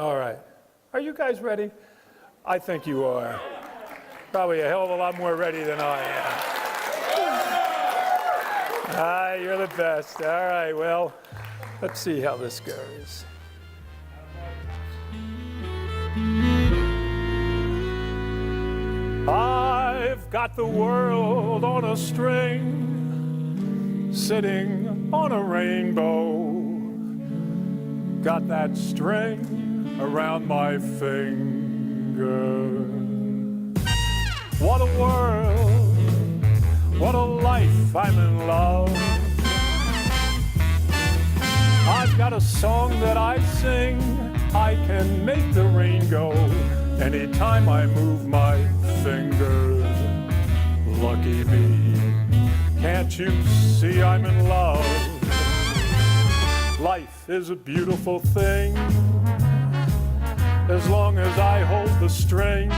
All right. Are you guys ready? I think you are. Probably a hell of a lot more ready than I am. You're the best. All right, well, let's see how this goes. I've got the world on a string, sitting on a rainbow. Got that string around my finger. What a world, what a life, I'm in love. I've got a song that I sing, I can make the rain go anytime I move my fingers. Lucky me, can't you see I'm in love? Life is a beautiful thing, as long as I hold the string.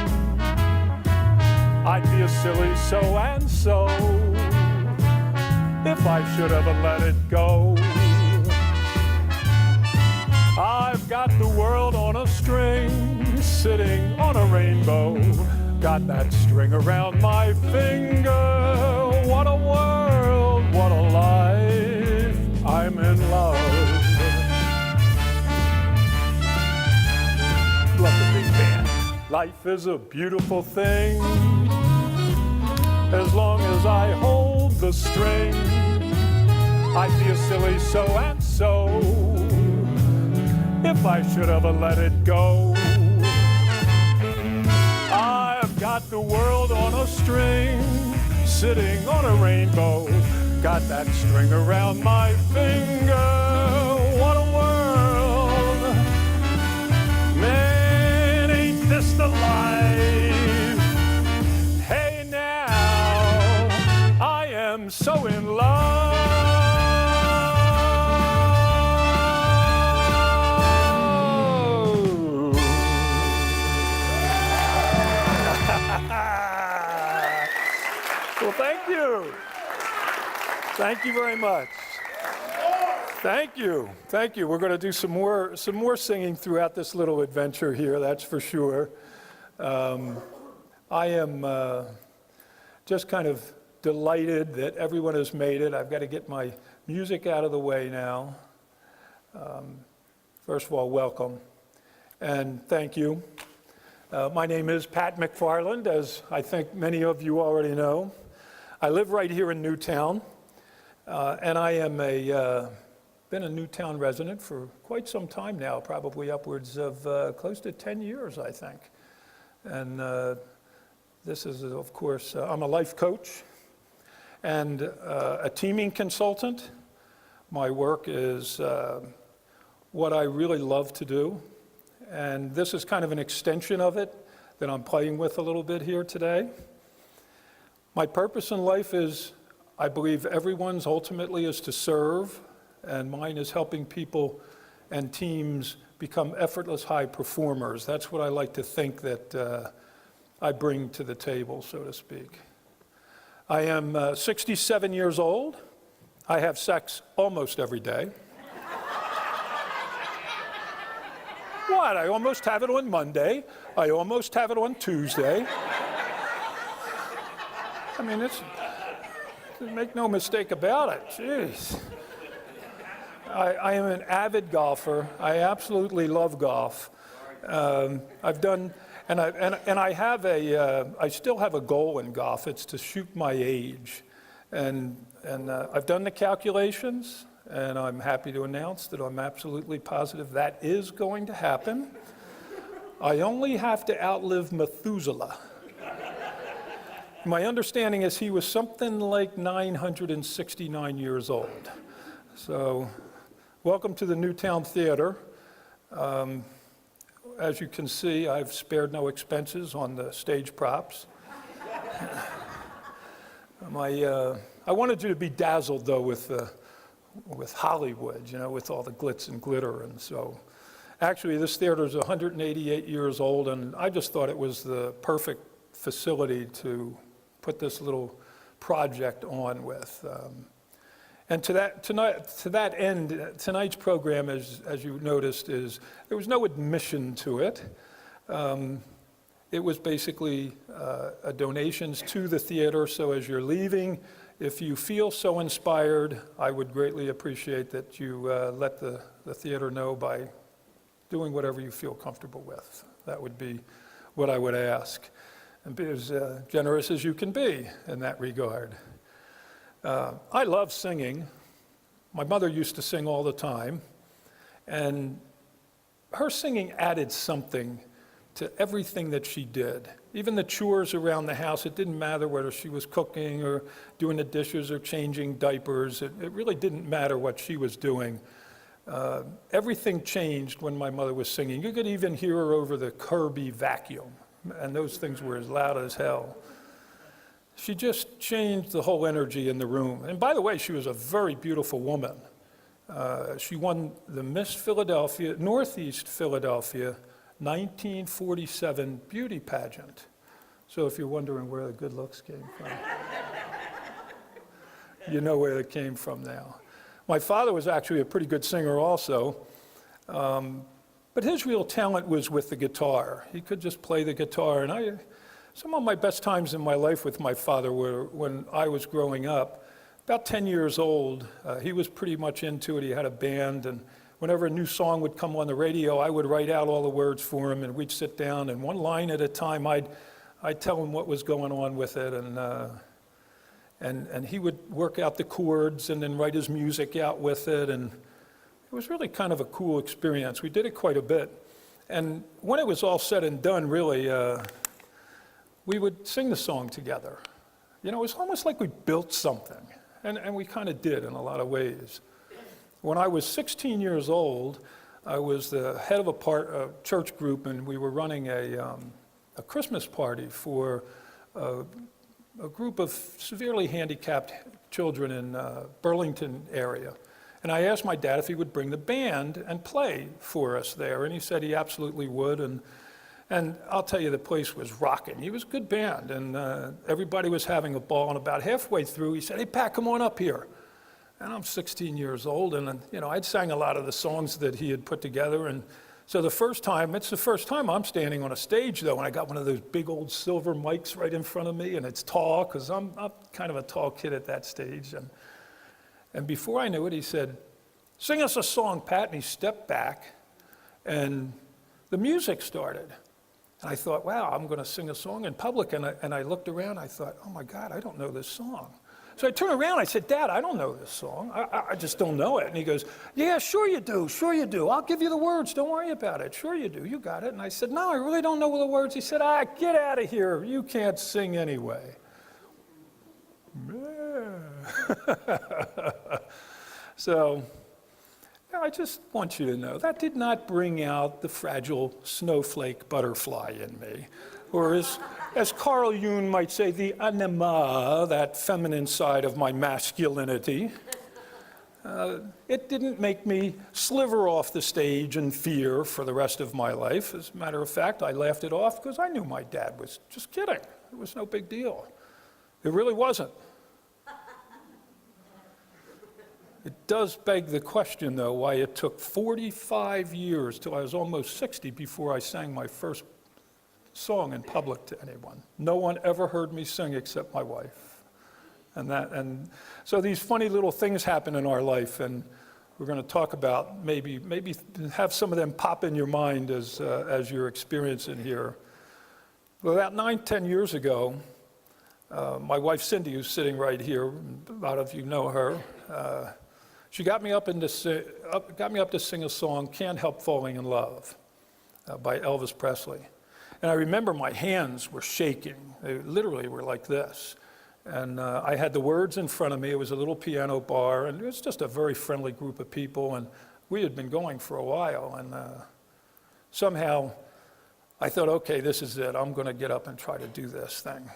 I'd be a silly so-and-so if I should ever let it go. I've got the world on a string, sitting on a rainbow. Got that string around my finger. What a world, what a life, I'm in love. Love the big band. Life is a beautiful thing, as long as I hold the string. I'd be a silly so-and-so if I should ever let it go. I've got the world on a string, sitting on a rainbow. Got that string around my finger. What a world, man, ain't this the life? Hey now, I am so in love. Well, thank you. Thank you very much. Thank you. Thank you. We're going to do some more singing throughout this little adventure here, that's for sure. I am just kind of delighted that everyone has made it. I've got to get my music out of the way now. First of all, welcome and thank you. My name is Pat McFarland, as I think many of you already know. I live right here in Newtown, and I am been a Newtown resident for quite some time now, probably upwards of close to 10 years, I think. And this is, of course, I'm a life coach and a teaming consultant. My work is what I really love to do, and this is kind of an extension of it that I'm playing with a little bit here today. My purpose in life is, I believe everyone's ultimately is to serve, and mine is helping people and teams become effortless high performers. That's what I like to think that I bring to the table, so to speak. I am 67 years old. I have sex almost every day. What? I almost have it on Monday. I almost have it on Tuesday. I mean, make no mistake about it. Jeez. I am an avid golfer. I absolutely love golf. I've done, and I still have a goal in golf. It's to shoot my age, and I've done the calculations, and I'm happy to announce that I'm absolutely positive that is going to happen. I only have to outlive Methuselah. My understanding is he was something like 969 years old. So, welcome to the Newtown Theatre. As you can see, I've spared no expenses on the stage props. I wanted you to be dazzled, though, with Hollywood, you know, with all the glitz and glitter. And so, actually, this theater is 188 years old, and I just thought it was the perfect facility to put this little project on with. And to that end, tonight's program, as you noticed, there was no admission to it. It was basically donations to the theater, so as you're leaving, if you feel so inspired, I would greatly appreciate that you let the theater know by doing whatever you feel comfortable with. That would be what I would ask, and be as generous as you can be in that regard. I love singing. My mother used to sing all the time, and her singing added something to everything that she did. Even the chores around the house, it didn't matter whether she was cooking or doing the dishes or changing diapers. It really didn't matter what she was doing. Everything changed when my mother was singing. You could even hear her over the Kirby vacuum, and those things were as loud as hell. She just changed the whole energy in the room. And by the way, she was a very beautiful woman. She won the Miss Philadelphia, Northeast Philadelphia 1947 beauty pageant. So if you're wondering where the good looks came from, you know where it came from now. My father was actually a pretty good singer also, but his real talent was with the guitar. He could just play the guitar, and some of my best times in my life with my father were when I was growing up. About 10 years old, he was pretty much into it. He had a band, and whenever a new song would come on the radio, I would write out all the words for him, and we'd sit down, and one line at a time, I'd tell him what was going on with it, and he would work out the chords and then write his music out with it, and it was really kind of a cool experience. We did it quite a bit, and when it was all said and done, really, we would sing the song together. You know, it was almost like we built something, and we kind of did in a lot of ways. When I was 16 years old, I was the head of a church group, and we were running a Christmas party for a group of severely handicapped children in Burlington area. And I asked my dad if he would bring the band and play for us there, and he said he absolutely would. And I'll tell you, the place was rocking. He was a good band, and everybody was having a ball. And about halfway through, he said, "Hey, Pat, come on up here." And I'm 16 years old, and you know, I'd sang a lot of the songs that he had put together. And so it's the first time I'm standing on a stage, though, and I got one of those big old silver mics right in front of me, and it's tall, because I'm kind of a tall kid at that stage. And before I knew it, he said, "Sing us a song, Pat." And he stepped back, and the music started. And I thought, wow, I'm going to sing a song in public. And I looked around, I thought, oh my God, I don't know this song. So I turned around, I said, "Dad, I don't know this song. I just don't know it." And he goes, "Yeah, sure you do, sure you do. I'll give you the words, don't worry about it. Sure you do, you got it." And I said, "No, I really don't know the words." He said, "Get out of here, you can't sing anyway." So I just want you to know, that did not bring out the fragile snowflake butterfly in me, or as Carl Jung might say, the anima, that feminine side of my masculinity. It didn't make me sliver off the stage in fear for the rest of my life. As a matter of fact, I laughed it off because I knew my dad was just kidding. It was no big deal. It really wasn't. It does beg the question, though, why it took 45 years till I was almost 60 before I sang my first song in public to anyone. No one ever heard me sing except my wife. And so these funny little things happen in our life, and we're going to talk about maybe have some of them pop in your mind as you're experiencing here. Well, about 9-10 years ago, my wife Cindy, who's sitting right here, a lot of you know her, she got me up to sing a song, "Can't Help Falling in Love," by Elvis Presley. And I remember my hands were shaking. They literally were like this. And I had the words in front of me. It was a little piano bar, and it was just a very friendly group of people. And we had been going for a while. And somehow I thought, okay, this is it. I'm going to get up and try to do this thing.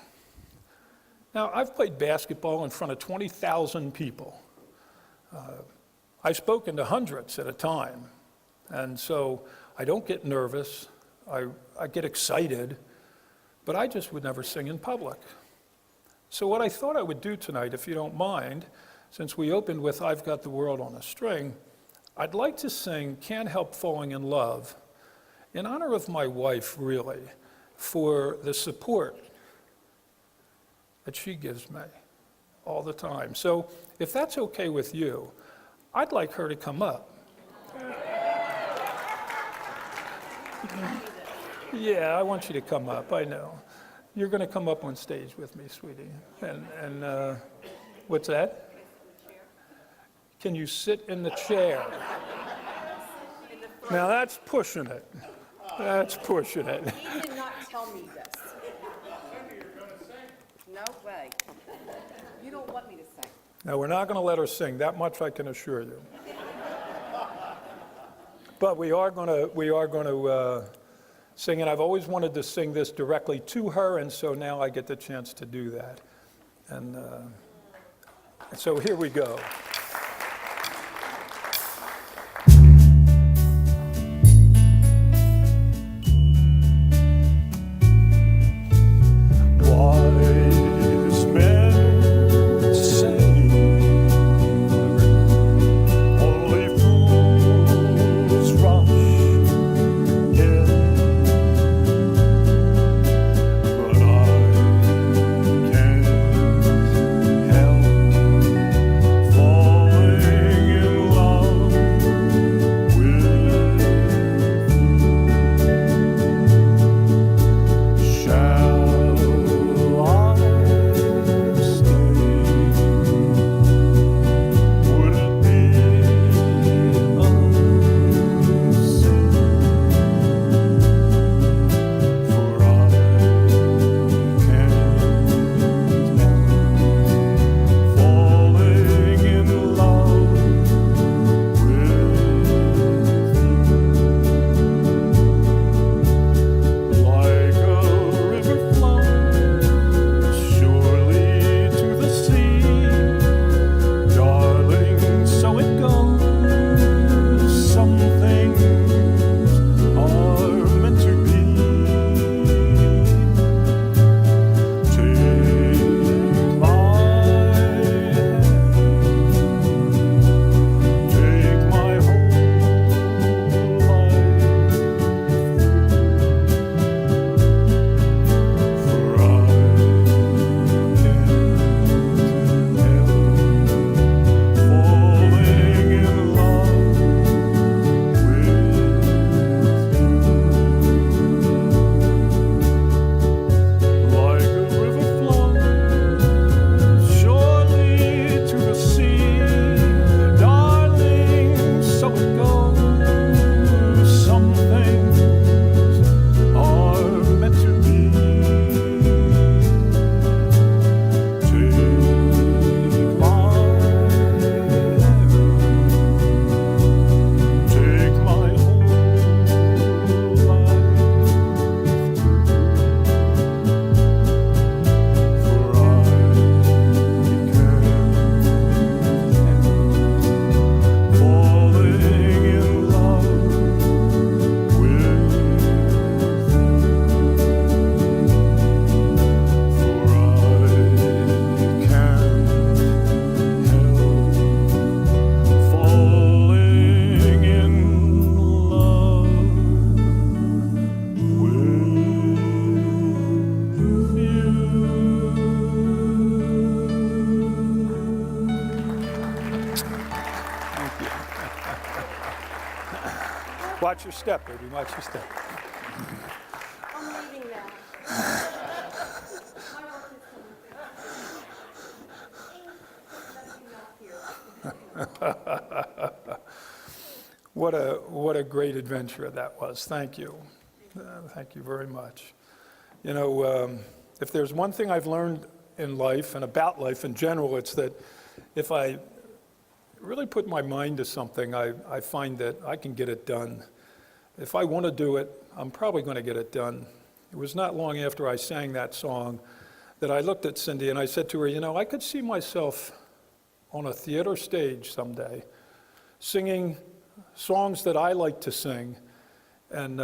Now, I've played basketball in front of 20,000 people. I've spoken to hundreds at a time. And so I don't get nervous. I get excited, but I just would never sing in public. So what I thought I would do tonight, if you don't mind, since we opened with I've Got the World on a String, I'd like to sing Can't Help Falling in Love in honor of my wife, really, for the support that she gives me all the time. So if that's okay with you, I'd like her to come up. Yeah, I want you to come up, I know. You're going to come up on stage with me, sweetie. And what's that? Can you sit in the chair? Now that's pushing it. That's pushing it. He did not tell me this. No way. You don't want me to sing. Now, we're not going to let her sing. That much I can assure you. But we are going to sing, and I've always wanted to sing this directly to her, and so now I get the chance to do that. And so here we go. Watch your step, baby, watch your step. I'm leaving now. My work is coming. What a great adventure that was. Thank you. Thank you very much. You know, if there's one thing I've learned in life and about life in general, it's that if I really put my mind to something, I find that I can get it done. If I want to do it, I'm probably going to get it done. It was not long after I sang that song that I looked at Cindy and I said to her, you know, I could see myself on a theater stage someday singing songs that I like to sing and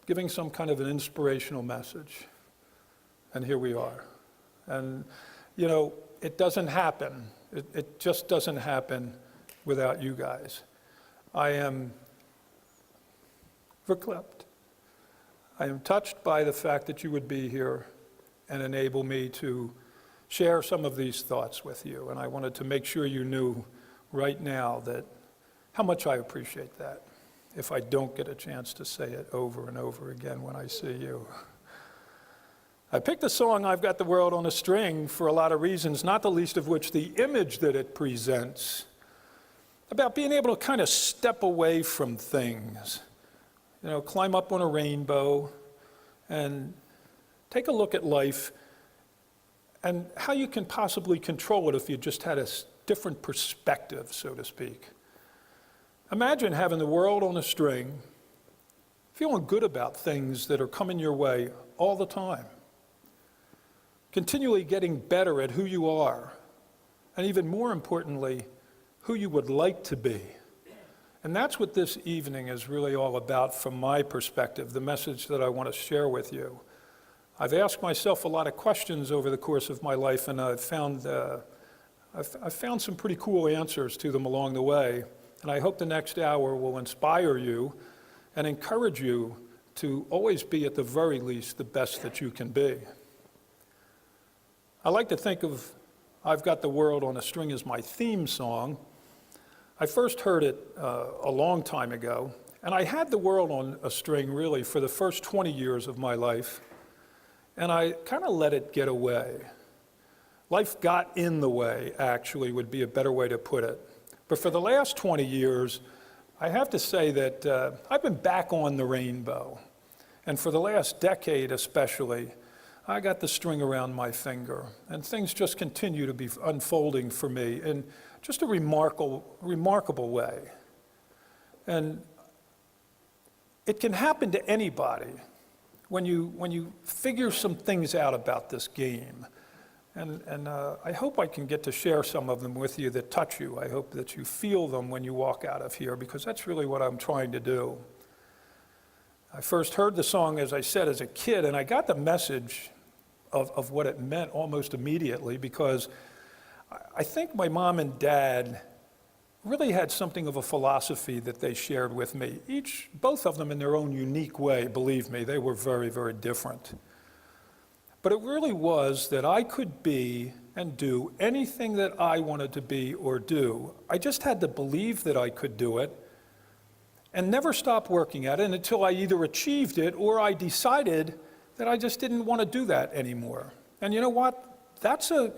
giving some kind of an inspirational message. And here we are. And, you know, it doesn't happen. It just doesn't happen without you guys. I am verklempt. I am touched by the fact that you would be here and enable me to share some of these thoughts with you. And I wanted to make sure you knew right now that how much I appreciate that, if I don't get a chance to say it over and over again when I see you. I picked the song "I've Got the World on a String" for a lot of reasons, not the least of which the image that it presents, about being able to kind of step away from things, you know, climb up on a rainbow and take a look at life and how you can possibly control it if you just had a different perspective, so to speak. Imagine having the world on a string, feeling good about things that are coming your way all the time, continually getting better at who you are, and even more importantly, who you would like to be. And that's what this evening is really all about from my perspective, the message that I want to share with you. I've asked myself a lot of questions over the course of my life, and I've found some pretty cool answers to them along the way. And I hope the next hour will inspire you and encourage you to always be, at the very least, the best that you can be. I like to think of "I've Got the World on a String" as my theme song. I first heard it a long time ago, and I had the world on a string really for the first 20 years of my life, and I kind of let it get away. Life got in the way, actually, would be a better way to put it. But for the last 20 years, I have to say that I've been back on the rainbow. And for the last decade especially, I got the string around my finger, and things just continue to be unfolding for me in just a remarkable way. And it can happen to anybody when you figure some things out about this game. And I hope I can get to share some of them with you that touch you. I hope that you feel them when you walk out of here, because that's really what I'm trying to do. I first heard the song, as I said, as a kid, and I got the message of what it meant almost immediately, because I think my mom and dad really had something of a philosophy that they shared with me. Both of them in their own unique way, believe me, they were very, very different. But it really was that I could be and do anything that I wanted to be or do. I just had to believe that I could do it and never stop working at it until I either achieved it or I decided that I just didn't want to do that anymore. And you know what? That's a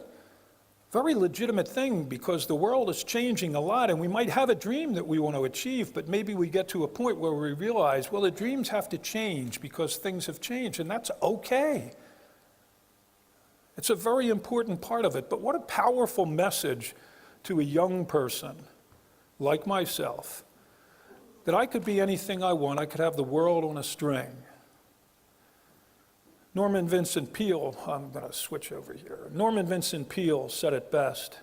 very legitimate thing, because the world is changing a lot, and we might have a dream that we want to achieve, but maybe we get to a point where we realize, well, the dreams have to change because things have changed, and that's okay. It's a very important part of it. But what a powerful message to a young person like myself, that I could be anything I want. I could have the world on a string. Norman Vincent Peale, I'm going to switch over here. Norman Vincent Peale said it best.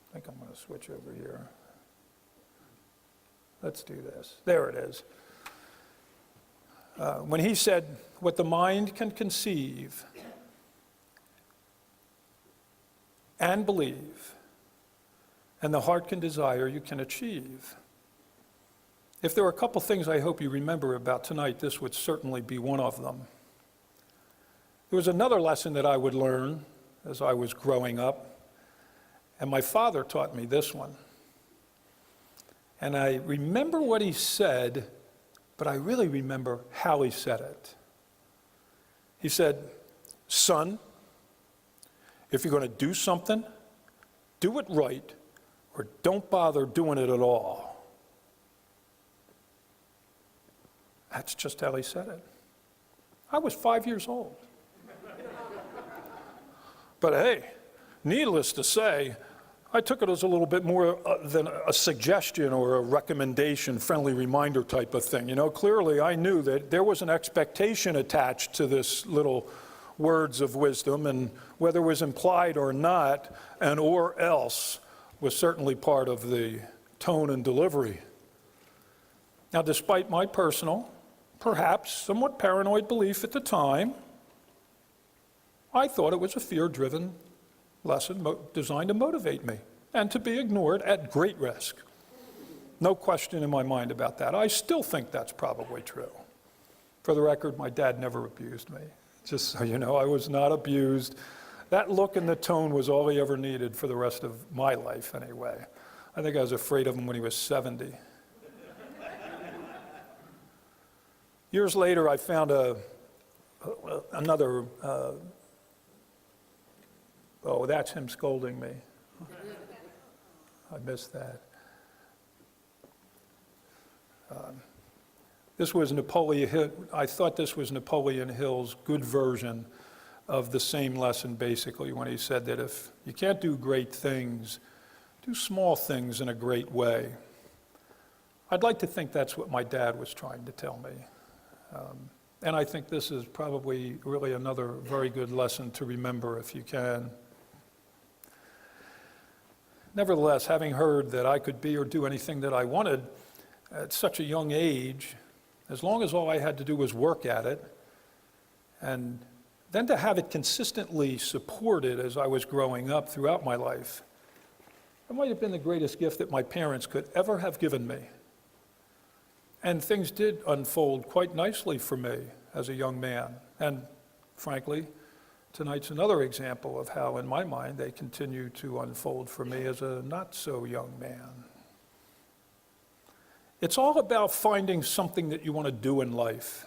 I think I'm going to switch over here. Let's do this. There it is. When he said, "What the mind can conceive and believe, and the heart can desire, you can achieve." If there are a couple things I hope you remember about tonight, this would certainly be one of them. There was another lesson that I would learn as I was growing up, and my father taught me this one. And I remember what he said, but I really remember how he said it. He said, "Son, if you're going to do something, do it right, or don't bother doing it at all." That's just how he said it. I was 5 years old. But hey, needless to say, I took it as a little bit more than a suggestion or a recommendation, friendly reminder type of thing. You know, clearly I knew that there was an expectation attached to this little words of wisdom, and whether it was implied or not, an "or else" was certainly part of the tone and delivery. Now, despite my personal, perhaps somewhat paranoid belief at the time, I thought it was a fear-driven lesson designed to motivate me and to be ignored at great risk. No question in my mind about that. I still think that's probably true. For the record, my dad never abused me. Just so you know, I was not abused. That look and the tone was all he ever needed for the rest of my life anyway. I think I was afraid of him when he was 70. Years later, I found another, oh, that's him scolding me. I missed that. This was Napoleon Hill. I thought this was Napoleon Hill's good version of the same lesson, basically, when he said that if you can't do great things, do small things in a great way. I'd like to think that's what my dad was trying to tell me. And I think this is probably really another very good lesson to remember if you can. Nevertheless, having heard that I could be or do anything that I wanted at such a young age, as long as all I had to do was work at it, and then to have it consistently supported as I was growing up throughout my life, it might have been the greatest gift that my parents could ever have given me. And things did unfold quite nicely for me as a young man. And frankly, tonight's another example of how, in my mind, they continue to unfold for me as a not-so-young man. It's all about finding something that you want to do in life.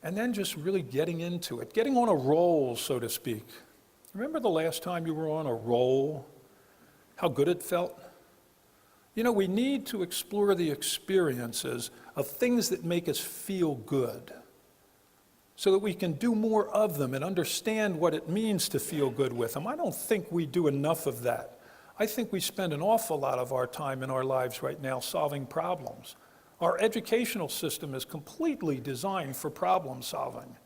And then just really getting into it, getting on a roll, so to speak. Remember the last time you were on a roll? How good it felt? You know, we need to explore the experiences of things that make us feel good so that we can do more of them and understand what it means to feel good with them. I don't think we do enough of that. I think we spend an awful lot of our time in our lives right now solving problems. Our educational system is completely designed for problem solving.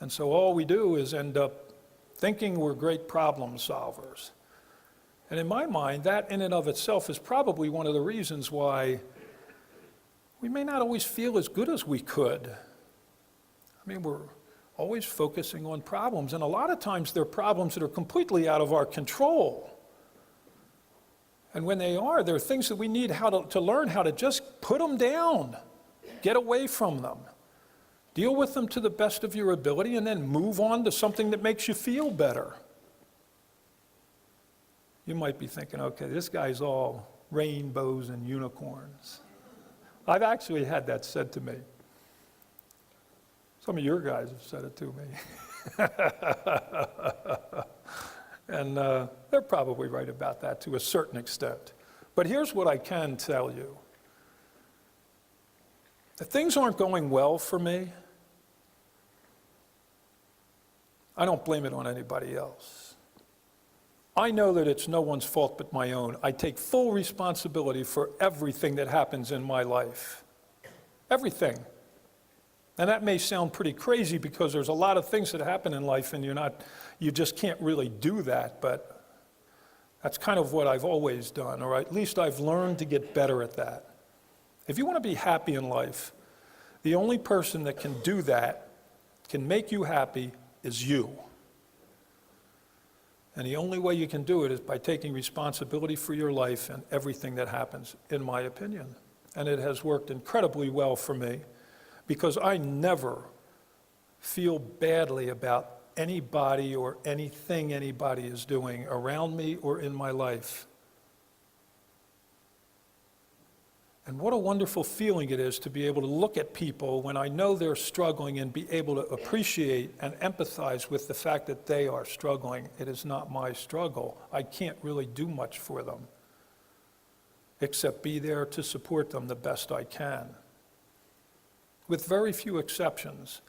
And so all we do is end up thinking we're great problem solvers. And in my mind, that in and of itself is probably one of the reasons why we may not always feel as good as we could. I mean, we're always focusing on problems, and a lot of times they're problems that are completely out of our control. And when they are, there are things that we need to learn how to just put them down, get away from them, deal with them to the best of your ability, and then move on to something that makes you feel better. You might be thinking, okay, this guy's all rainbows and unicorns. I've actually had that said to me. Some of your guys have said it to me. And they're probably right about that to a certain extent. But here's what I can tell you. If things aren't going well for me, I don't blame it on anybody else. I know that it's no one's fault but my own. I take full responsibility for everything that happens in my life. Everything. And that may sound pretty crazy because there's a lot of things that happen in life and you just can't really do that, but that's kind of what I've always done, or at least I've learned to get better at that. If you want to be happy in life, the only person that can do that, can make you happy, is you. And the only way you can do it is by taking responsibility for your life and everything that happens, in my opinion. And it has worked incredibly well for me because I never feel badly about anybody or anything anybody is doing around me or in my life. And what a wonderful feeling it is to be able to look at people when I know they're struggling and be able to appreciate and empathize with the fact that they are struggling. It is not my struggle. I can't really do much for them except be there to support them the best I can. With very few exceptions,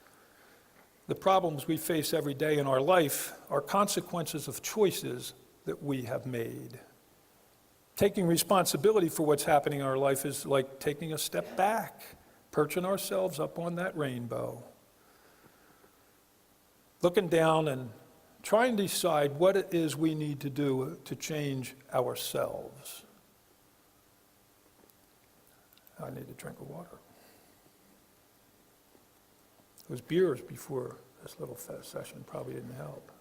the problems we face every day in our life are consequences of choices that we have made. Taking responsibility for what's happening in our life is like taking a step back, perching ourselves up on that rainbow, looking down and trying to decide what it is we need to do to change ourselves. I need a drink of water. Those beers before this little session probably didn't help.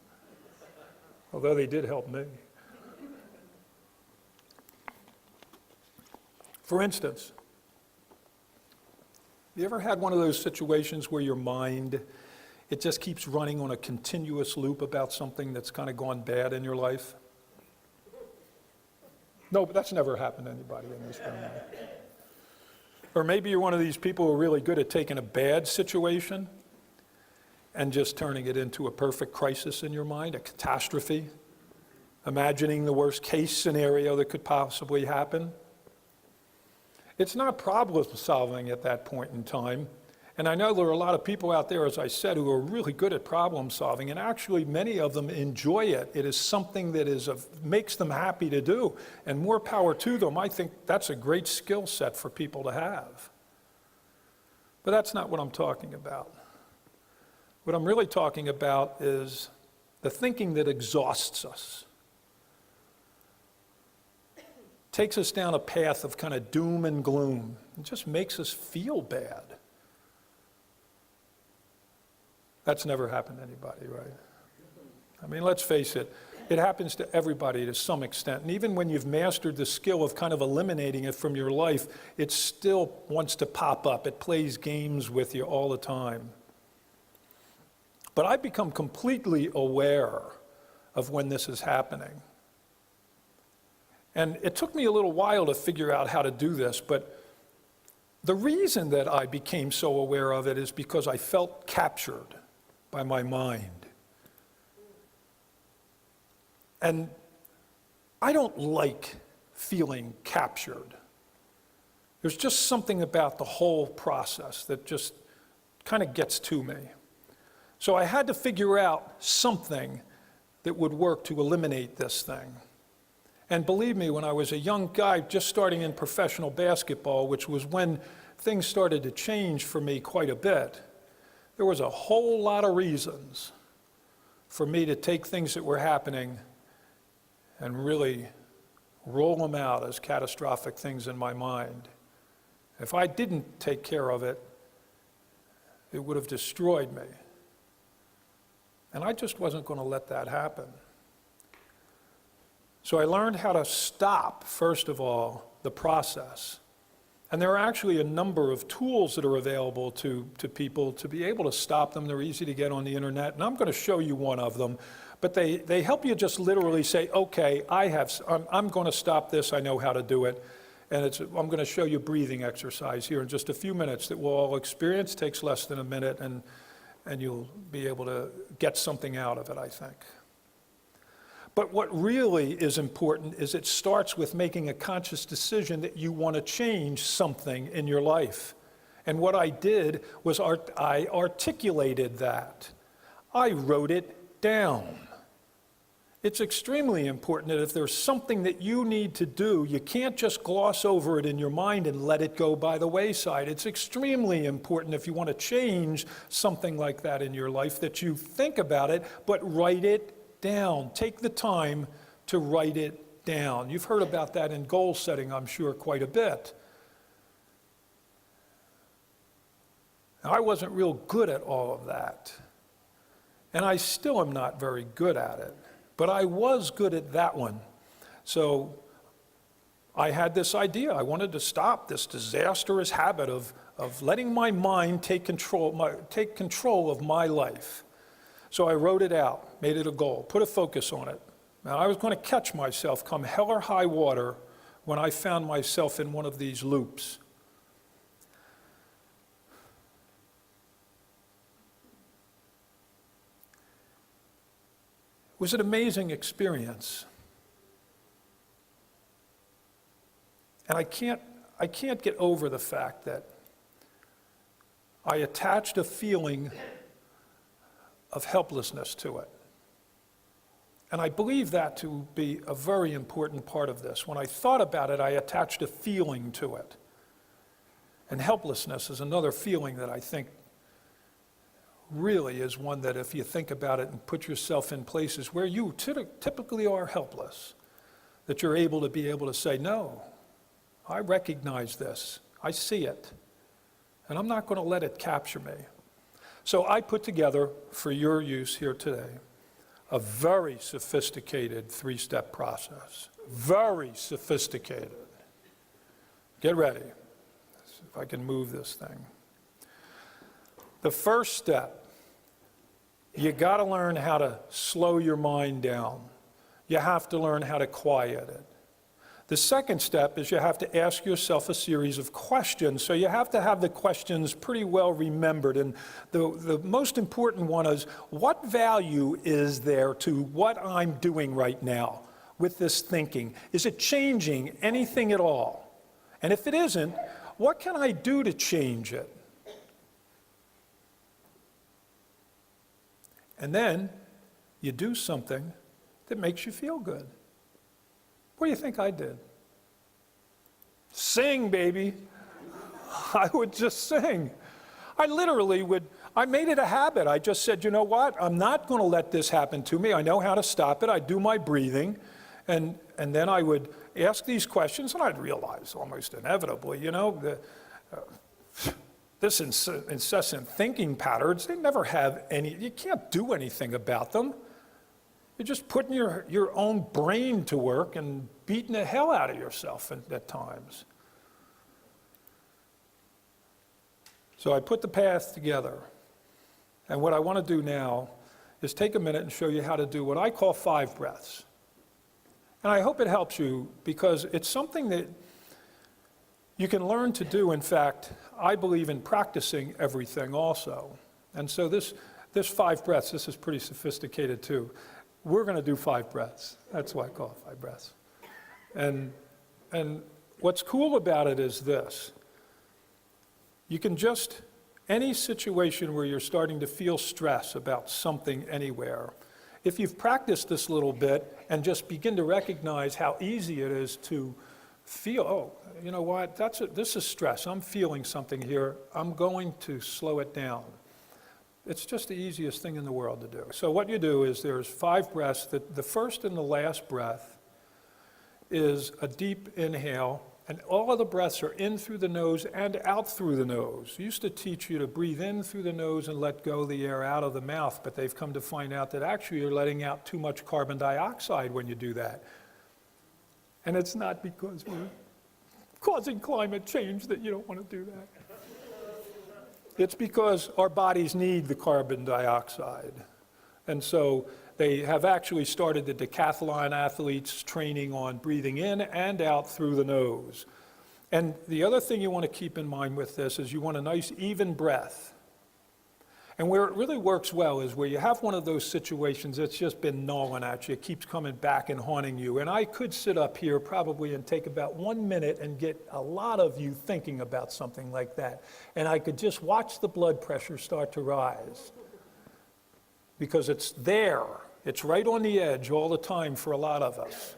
although they did help me. For instance, you ever had one of those situations where your mind, it just keeps running on a continuous loop about something that's kind of gone bad in your life? No, but that's never happened to anybody in this room. Or maybe you're one of these people who are really good at taking a bad situation and just turning it into a perfect crisis in your mind, a catastrophe, imagining the worst case scenario that could possibly happen. It's not problem solving at that point in time. And I know there are a lot of people out there, as I said, who are really good at problem solving, and actually many of them enjoy it. It is something that makes them happy to do, and more power to them. I think that's a great skill set for people to have. But that's not what I'm talking about. What I'm really talking about is the thinking that exhausts us, takes us down a path of kind of doom and gloom. It just makes us feel bad. That's never happened to anybody, right? I mean, let's face it, it happens to everybody to some extent. And even when you've mastered the skill of kind of eliminating it from your life, it still wants to pop up. It plays games with you all the time. But I've become completely aware of when this is happening. And it took me a little while to figure out how to do this, but the reason that I became so aware of it is because I felt captured by my mind. And I don't like feeling captured. There's just something about the whole process that just kind of gets to me. So I had to figure out something that would work to eliminate this thing. And believe me, when I was a young guy just starting in professional basketball, which was when things started to change for me quite a bit, there was a whole lot of reasons for me to take things that were happening and really roll them out as catastrophic things in my mind. If I didn't take care of it, it would have destroyed me. And I just wasn't going to let that happen. So I learned how to stop, first of all, the process. And there are actually a number of tools that are available to people to be able to stop them. They're easy to get on the internet, and I'm going to show you one of them. But they help you just literally say, okay, I'm going to stop this, I know how to do it. And I'm going to show you a breathing exercise here in just a few minutes that we'll all experience. It takes less than a minute, and you'll be able to get something out of it, I think. But what really is important is it starts with making a conscious decision that you want to change something in your life. And what I did was I articulated that. I wrote it down. It's extremely important that if there's something that you need to do, you can't just gloss over it in your mind and let it go by the wayside. It's extremely important if you want to change something like that in your life that you think about it, but write it down. Take the time to write it down. You've heard about that in goal setting, I'm sure, quite a bit. Now, I wasn't real good at all of that, and I still am not very good at it, but I was good at that one. So I had this idea. I wanted to stop this disastrous habit of letting my mind take control of my life. So I wrote it out, made it a goal, put a focus on it. Now, I was going to catch myself come hell or high water when I found myself in one of these loops. It was an amazing experience. And I can't get over the fact that I attached a feeling of helplessness to it. And I believe that to be a very important part of this. When I thought about it, I attached a feeling to it. And helplessness is another feeling that I think really is one that if you think about it and put yourself in places where you typically are helpless, that you're able to say, no, I recognize this, I see it, and I'm not going to let it capture me. So I put together, for your use here today, a very sophisticated three-step process. Very sophisticated. Get ready. Let's see if I can move this thing. The first step, you got to learn how to slow your mind down. You have to learn how to quiet it. The second step is you have to ask yourself a series of questions. So you have to have the questions pretty well remembered. And the most important one is, what value is there to what I'm doing right now with this thinking? Is it changing anything at all? And if it isn't, what can I do to change it? And then you do something that makes you feel good. What do you think I did? Sing, baby. I would just sing. I literally would, I made it a habit. I just said, you know what? I'm not going to let this happen to me. I know how to stop it. I do my breathing. And then I would ask these questions, and I'd realize almost inevitably, this incessant thinking patterns, they never have any, you can't do anything about them. You're just putting your own brain to work and beating the hell out of yourself at times. So I put the path together. And what I want to do now is take a minute and show you how to do what I call 5 breaths. And I hope it helps you, because it's something that you can learn to do. In fact, I believe in practicing everything also. And so this 5 breaths, this is pretty sophisticated too. We're going to do 5 breaths. That's why I call it 5 breaths. And what's cool about it is this. You can just, any situation where you're starting to feel stress about something anywhere, if you've practiced this little bit and just begin to recognize how easy it is to feel, oh, you know what, this is stress. I'm feeling something here. I'm going to slow it down. It's just the easiest thing in the world to do. So what you do is there's 5 breaths. The first and the last breath is a deep inhale, and all of the breaths are in through the nose and out through the nose. I used to teach you to breathe in through the nose and let go the air out of the mouth, but they've come to find out that actually you're letting out too much carbon dioxide when you do that. And it's not because we're causing climate change that you don't want to do that. It's because our bodies need the carbon dioxide. And so they have actually started the decathlon athletes training on breathing in and out through the nose. And the other thing you want to keep in mind with this is you want a nice even breath. And where it really works well is where you have one of those situations that's just been gnawing at you, it keeps coming back and haunting you. And I could sit up here probably and take about 1 minute and get a lot of you thinking about something like that. And I could just watch the blood pressure start to rise. Because it's there. It's right on the edge all the time for a lot of us.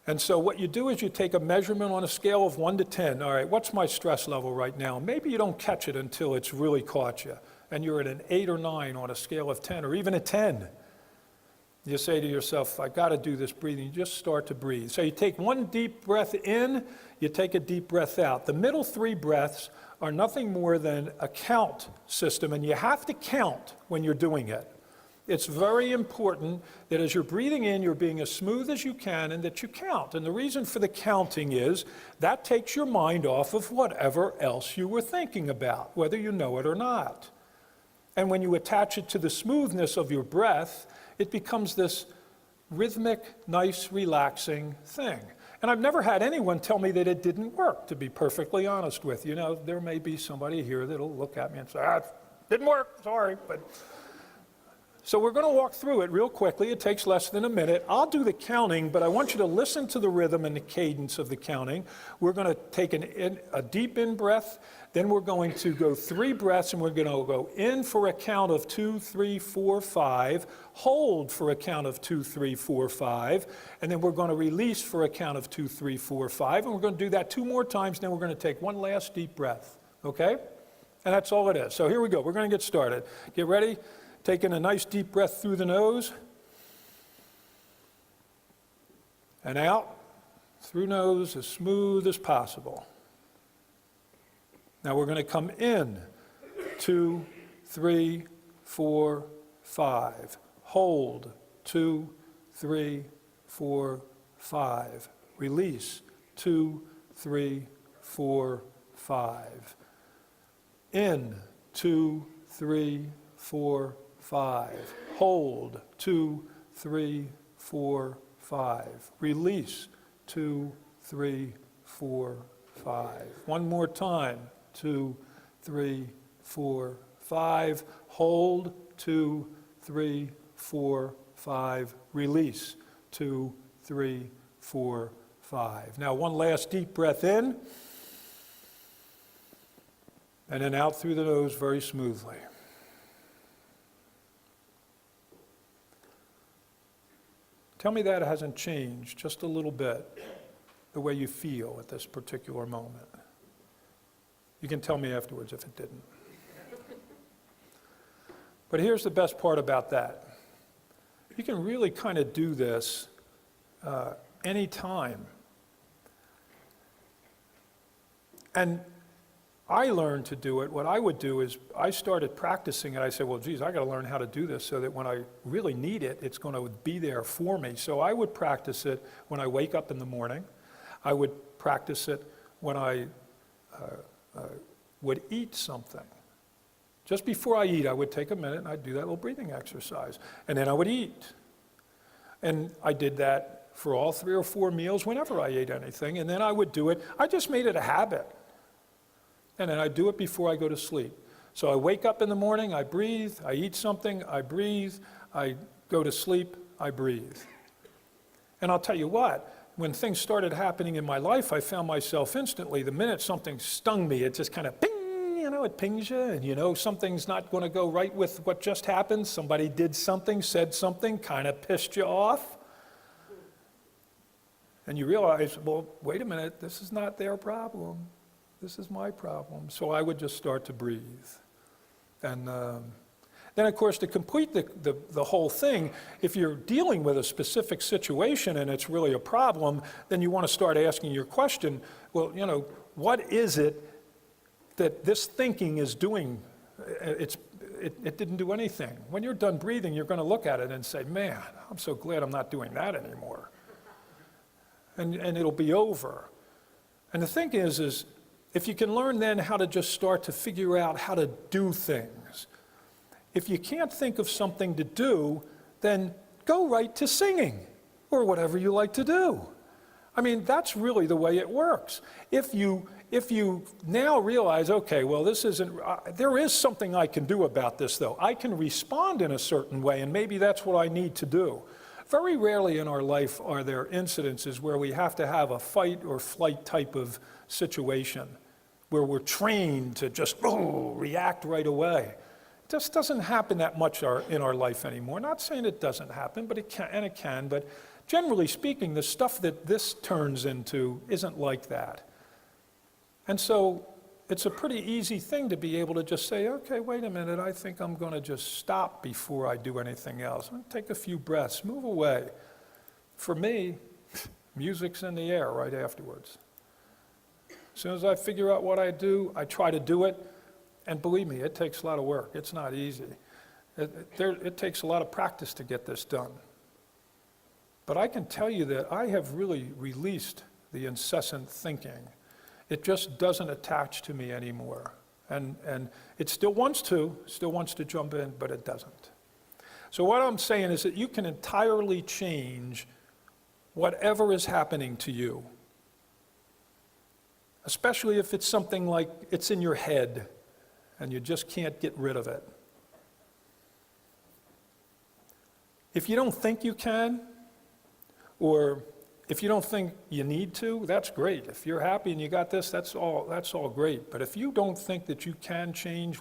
And so what you do is you take a measurement on a scale of 1 to 10. All right, what's my stress level right now? Maybe you don't catch it until it's really caught you, and you're at an 8 or 9 on a scale of 10, or even a 10. You say to yourself, I got to do this breathing. You just start to breathe. So you take 1 deep breath in, you take a deep breath out. The middle 3 breaths are nothing more than a count system, and you have to count when you're doing it. It's very important that as you're breathing in, you're being as smooth as you can and that you count. And the reason for the counting is that takes your mind off of whatever else you were thinking about, whether you know it or not. And when you attach it to the smoothness of your breath, it becomes this rhythmic, nice, relaxing thing. And I've never had anyone tell me that it didn't work, to be perfectly honest with you. Now, there may be somebody here that'll look at me and say, it didn't work, sorry, but... So we're going to walk through it real quickly. It takes less than a minute. I'll do the counting, but I want you to listen to the rhythm and the cadence of the counting. We're going to take a deep in breath, then we're going to go 3 breaths, and we're going to go in for a count of 2, 3, 4, 5, hold for a count of 2, 3, 4, 5, and then we're going to release for a count of 2, 3, 4, 5, and we're going to do that 2 more times, then we're going to take 1 last deep breath, okay? And that's all it is. So here we go. We're going to get started. Get ready. Taking a nice deep breath through the nose and out through nose as smooth as possible. Now we're going to come in 2, 3, 4, 5. hold, 2, 3, 4, 5. Release, 2, 3, 4, 5. In, 2, 3, 4, 5. Hold, 2, 3, 4, 5. Release, 2, 3, 4, 5. One more time, 2, 3, 4, 5. Hold, 2, 3, 4, 5. Release, 2, 3, 4, 5. Now one last deep breath in, and then out through the nose very smoothly. Tell me that hasn't changed just a little bit, the way you feel at this particular moment. You can tell me afterwards if it didn't. But here's the best part about that. You can really kind of do this anytime. And I learned to do it. What I would do is I started practicing it. I said, well, geez, I got to learn how to do this so that when I really need it, it's going to be there for me. So I would practice it when I wake up in the morning. I would practice it when I would eat something. Just before I eat, I would take a minute and I'd do that little breathing exercise. And then I would eat. And I did that for all 3 or 4 meals whenever I ate anything. And then I would do it. I just made it a habit. And then I do it before I go to sleep. So I wake up in the morning, I breathe, I eat something, I breathe, I go to sleep, I breathe. And I'll tell you what, when things started happening in my life, I found myself instantly, the minute something stung me, it just kind of ping, it pings you, and something's not going to go right with what just happened. Somebody did something, said something, kind of pissed you off. And you realize, well, wait a minute, this is not their problem. This is my problem. So I would just start to breathe. And then, of course, to complete the whole thing, if you're dealing with a specific situation and it's really a problem, then you want to start asking your question, well, what is it that this thinking is doing? It didn't do anything. When you're done breathing, you're going to look at it and say, man, I'm so glad I'm not doing that anymore. And it'll be over. And the thing is if you can learn then how to just start to figure out how to do things. If you can't think of something to do, then go right to singing or whatever you like to do. I mean, that's really the way it works. If you now realize, okay, well, this isn't, there is something I can do about this, though. I can respond in a certain way, and maybe that's what I need to do. Very rarely in our life are there incidences where we have to have a fight or flight type of situation where we're trained to just react right away. It just doesn't happen that much in our life anymore. Not saying it doesn't happen, but it can. But generally speaking, the stuff that this turns into isn't like that. And so it's a pretty easy thing to be able to just say, okay, wait a minute, I think I'm going to just stop before I do anything else. I'm going to take a few breaths, move away. For me, music's in the air right afterwards. As soon as I figure out what I do, I try to do it. And believe me, it takes a lot of work. It's not easy. It takes a lot of practice to get this done. But I can tell you that I have really released the incessant thinking. It just doesn't attach to me anymore. And it still wants to jump in, but it doesn't. So what I'm saying is that you can entirely change whatever is happening to you. Especially if it's something like it's in your head and you just can't get rid of it. If you don't think you can, or if you don't think you need to, that's great. If you're happy and you got this, that's all great. But if you don't think that you can change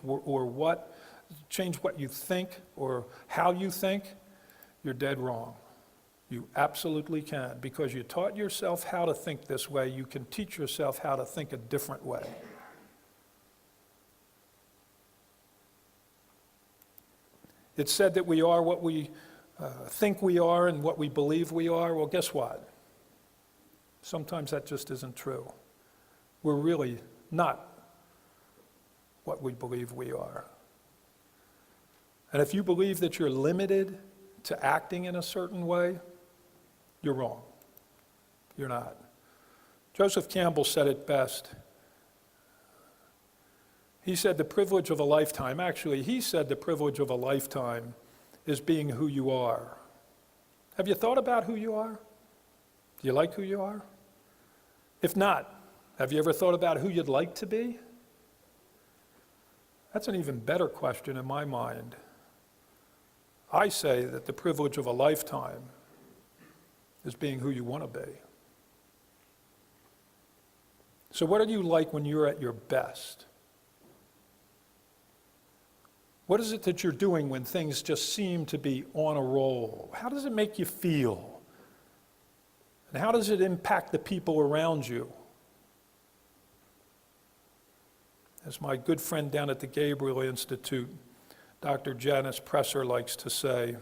change what you think or how you think, you're dead wrong. You absolutely can. Because you taught yourself how to think this way, you can teach yourself how to think a different way. It's said that we are what we think we are and what we believe we are. Well, guess what? Sometimes that just isn't true. We're really not what we believe we are. And if you believe that you're limited to acting in a certain way, you're wrong. You're not. Joseph Campbell said it best. He said the privilege of a lifetime, he said the privilege of a lifetime is being who you are. Have you thought about who you are? Do you like who you are? If not, have you ever thought about who you'd like to be? That's an even better question in my mind. I say that the privilege of a lifetime is being who you want to be. So what are you like when you're at your best? What is it that you're doing when things just seem to be on a roll? How does it make you feel? And how does it impact the people around you? As my good friend down at the Gabriel Institute, Dr. Janice Presser likes to say,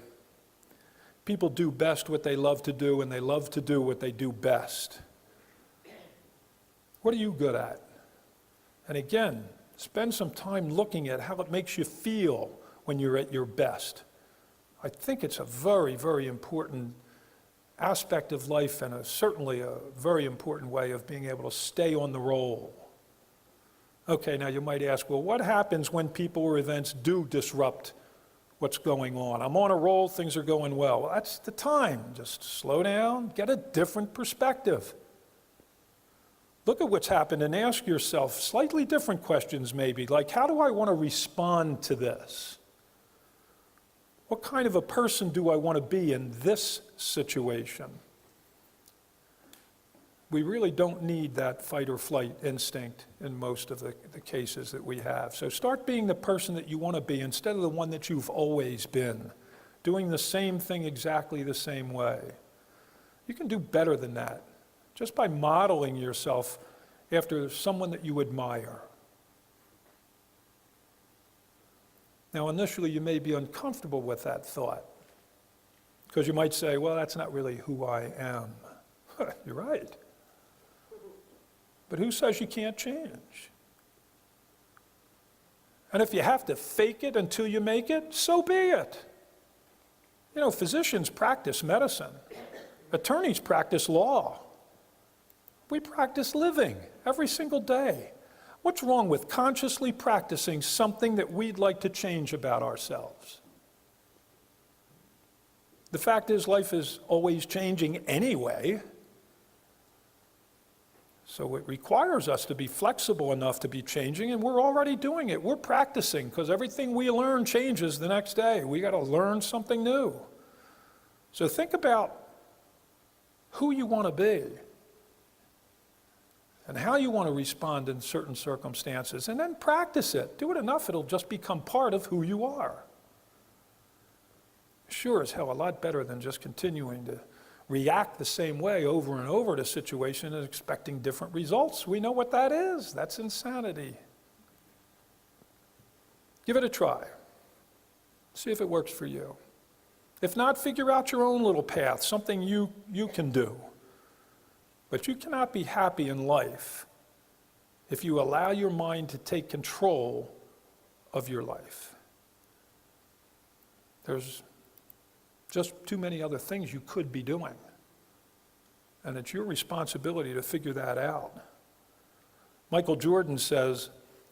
people do best what they love to do, and they love to do what they do best. What are you good at? And again, spend some time looking at how it makes you feel when you're at your best. I think it's a very, very important aspect of life, and certainly a very important way of being able to stay on the roll. Okay, now you might ask, well, what happens when people or events do disrupt what's going on? I'm on a roll, things are going well. Well, that's the time. Just slow down, get a different perspective. Look at what's happened and ask yourself slightly different questions maybe, like how do I want to respond to this? What kind of a person do I want to be in this situation? We really don't need that fight or flight instinct in most of the cases that we have. So start being the person that you want to be instead of the one that you've always been, doing the same thing exactly the same way. You can do better than that, just by modeling yourself after someone that you admire. Now, initially, you may be uncomfortable with that thought, because you might say, well, that's not really who I am. You're right. But who says you can't change? And if you have to fake it until you make it, so be it. You know, physicians practice medicine. Attorneys practice law. We practice living every single day. What's wrong with consciously practicing something that we'd like to change about ourselves? The fact is, life is always changing anyway. So it requires us to be flexible enough to be changing, and we're already doing it. We're practicing, because everything we learn changes the next day. We got to learn something new. So think about who you want to be and how you want to respond in certain circumstances, and then practice it. Do it enough, it'll just become part of who you are. Sure as hell a lot better than just continuing to react the same way over and over to situations and expecting different results. We know what that is. That's insanity. Give it a try. See if it works for you. If not, figure out your own little path, something you can do. But you cannot be happy in life if you allow your mind to take control of your life. There's just too many other things you could be doing. And it's your responsibility to figure that out. Michael Jordan says,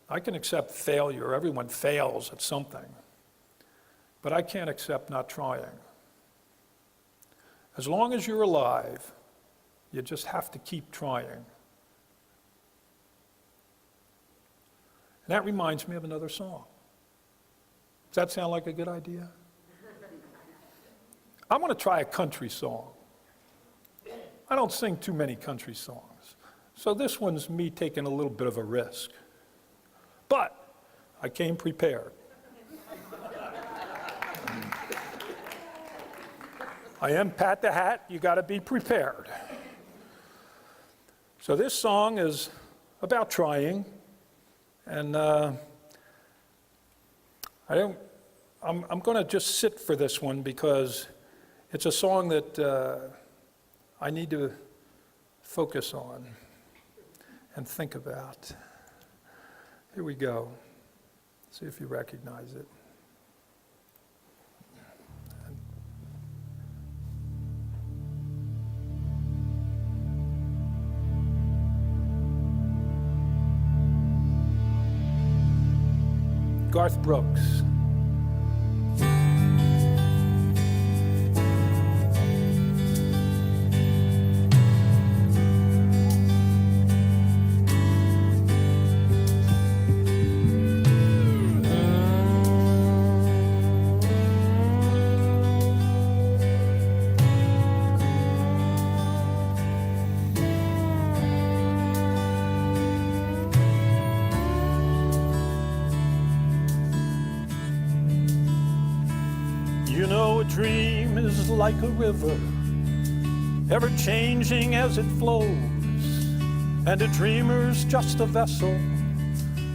I can accept failure. Everyone fails at something. But I can't accept not trying. As long as you're alive, you just have to keep trying. And that reminds me of another song. Does that sound like a good idea? I'm going to try a country song. I don't sing too many country songs, so this one's me taking a little bit of a risk. But I came prepared. I am Pat the Hat, you got to be prepared. So this song is about trying, and I'm going to just sit for this one because it's a song that I need to focus on and think about. Here we go. See if you recognize it. Garth Brooks. You know, a dream is like a river, ever changing as it flows, and a dreamer's just a vessel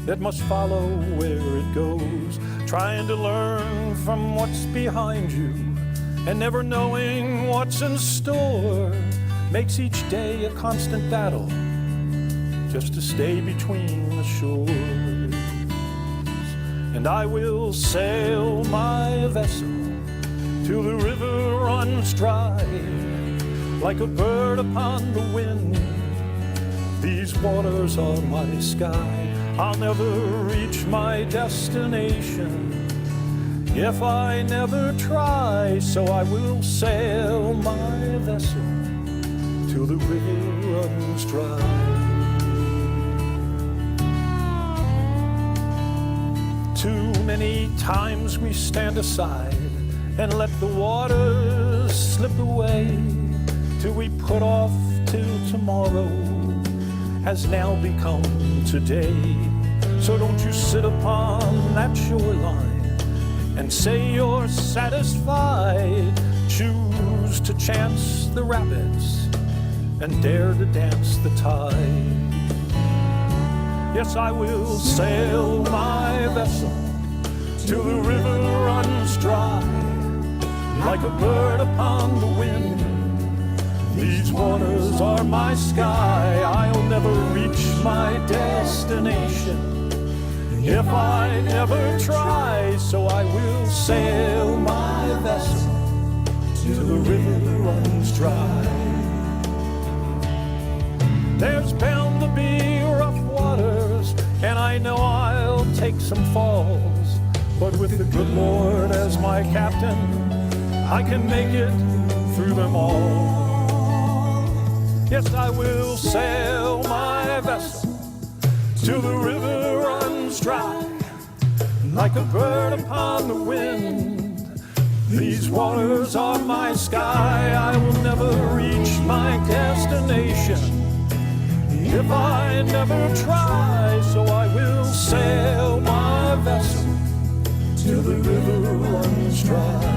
that must follow where it goes, trying to learn from what's behind you and never knowing what's in store, makes each day a constant battle just to stay between the shores. And I will sail my vessel till the river runs dry, like a bird upon the wind. These waters are my sky. I'll never reach my destination if I never try. So I will sail my vessel till the river runs dry. Too many times we stand aside and let the waters slip away till we put off till tomorrow has now become today. So don't you sit upon that shoreline and say you're satisfied. Choose to chance the rapids and dare to dance the tide. Yes, I will sail my vessel till the river runs dry, like a bird upon the wind. These waters are my sky. I'll never reach my destination if I never try. So I will sail my vessel till the river runs dry. There's bound to be rough waters, and I know I'll take some falls, but with the good Lord as my captain, I can make it through them all. Yes, I will sail my vessel till the river runs dry, like a bird upon the wind. These waters are my sky. I will never reach my destination if I never try. So I will sail my vessel till the river runs dry.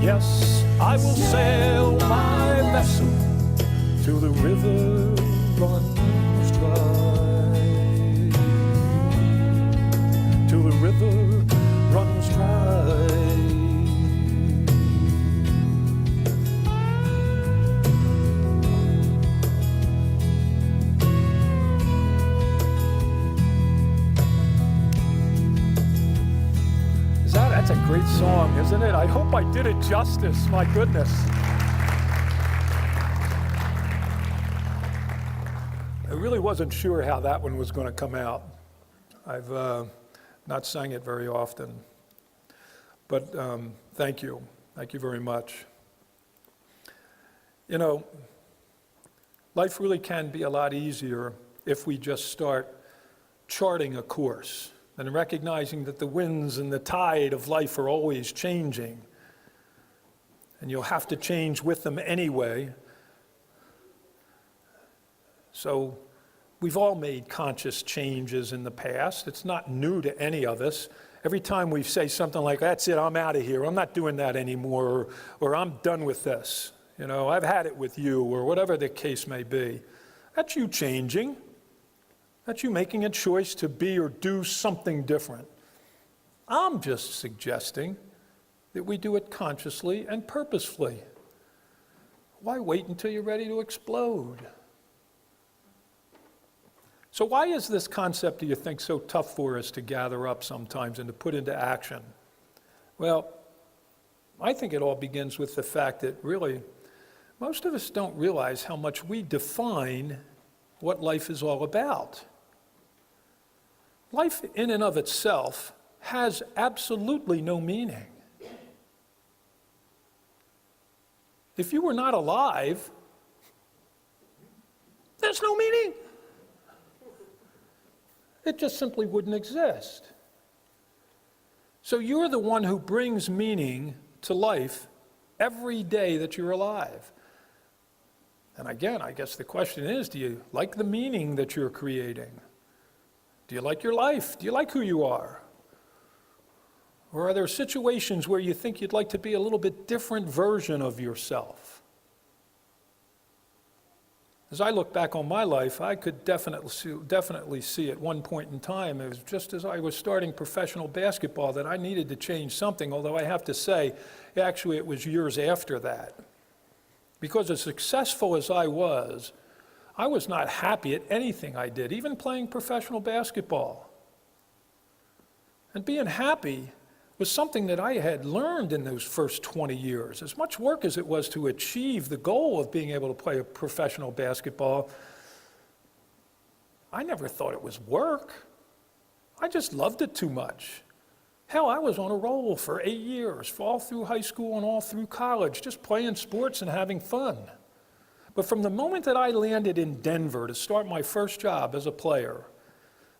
Yes, I will sail my vessel till the river runs dry. Till the river runs dry. That's a great song, isn't it? I hope I did it justice, my goodness. I really wasn't sure how that one was going to come out. I've not sang it very often. But thank you. Thank you very much. You know, life really can be a lot easier if we just start charting a course and recognizing that the winds and the tide of life are always changing. And you'll have to change with them anyway. So we've all made conscious changes in the past. It's not new to any of us. Every time we say something like, that's it, I'm out of here, I'm not doing that anymore, or I'm done with this. You know, I've had it with you, or whatever the case may be. That's you changing. That's you making a choice to be or do something different. I'm just suggesting that we do it consciously and purposefully. Why wait until you're ready to explode? So why is this concept, do you think, so tough for us to gather up sometimes and to put into action? Well, I think it all begins with the fact that really, most of us don't realize how much we define what life is all about. Life in and of itself has absolutely no meaning. If you were not alive, there's no meaning. It just simply wouldn't exist. So you're the one who brings meaning to life every day that you're alive. And again, I guess the question is, do you like the meaning that you're creating? Do you like your life? Do you like who you are? Or are there situations where you think you'd like to be a little bit different version of yourself? As I look back on my life, I could definitely see at one point in time, it was just as I was starting professional basketball, that I needed to change something, although I have to say, actually it was years after that. Because as successful as I was not happy at anything I did, even playing professional basketball. And being happy was something that I had learned in those first 20 years. As much work as it was to achieve the goal of being able to play a professional basketball, I never thought it was work. I just loved it too much. Hell, I was on a roll for 8 years, all through high school and all through college, just playing sports and having fun. But from the moment that I landed in Denver to start my first job as a player,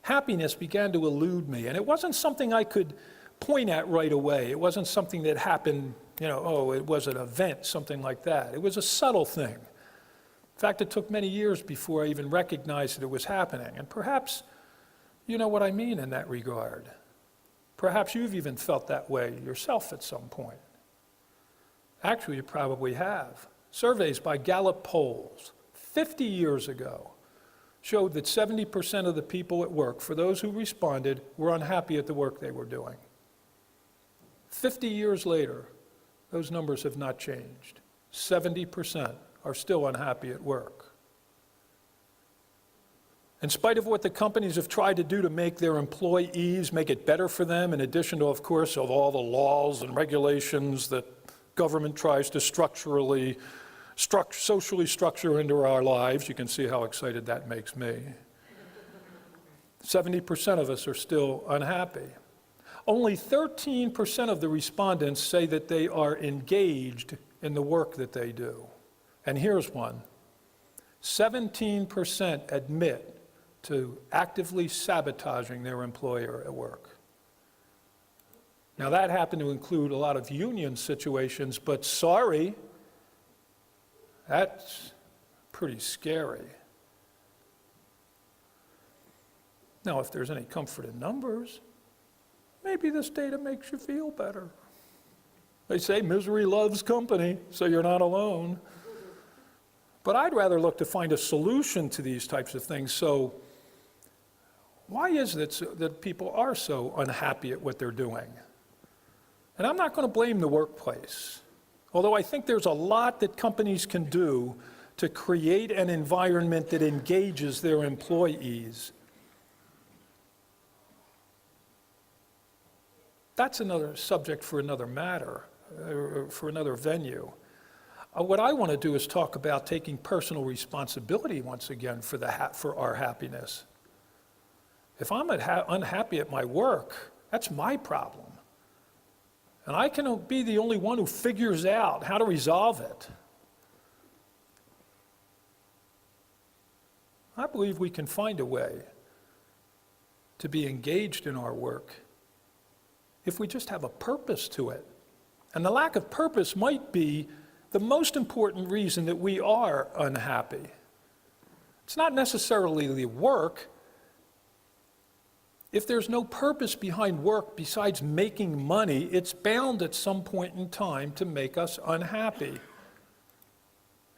happiness began to elude me. And it wasn't something I could point at right away. It wasn't something that happened, it was an event, something like that. It was a subtle thing. In fact, it took many years before I even recognized that it was happening. And perhaps you know what I mean in that regard. Perhaps you've even felt that way yourself at some point. Actually, you probably have. Surveys by Gallup polls 50 years ago showed that 70% of the people at work, for those who responded, were unhappy at the work they were doing. 50 years later, those numbers have not changed. 70% are still unhappy at work. In spite of what the companies have tried to do to make their employees, make it better for them, in addition to, of course, of all the laws and regulations that government tries to socially structure into our lives, you can see how excited that makes me. 70% of us are still unhappy. Only 13% of the respondents say that they are engaged in the work that they do. And here's one. 17% admit to actively sabotaging their employer at work. Now that happened to include a lot of union situations, but sorry, that's pretty scary. Now, if there's any comfort in numbers, maybe this data makes you feel better. They say misery loves company, so you're not alone. But I'd rather look to find a solution to these types of things. So why is it that people are so unhappy at what they're doing? And I'm not going to blame the workplace, although I think there's a lot that companies can do to create an environment that engages their employees. That's another subject for another matter, for another venue. What I want to do is talk about taking personal responsibility once again for our happiness. If I'm unhappy at my work, that's my problem. And I can be the only one who figures out how to resolve it. I believe we can find a way to be engaged in our work if we just have a purpose to it. And the lack of purpose might be the most important reason that we are unhappy. It's not necessarily the work. If there's no purpose behind work besides making money, it's bound at some point in time to make us unhappy.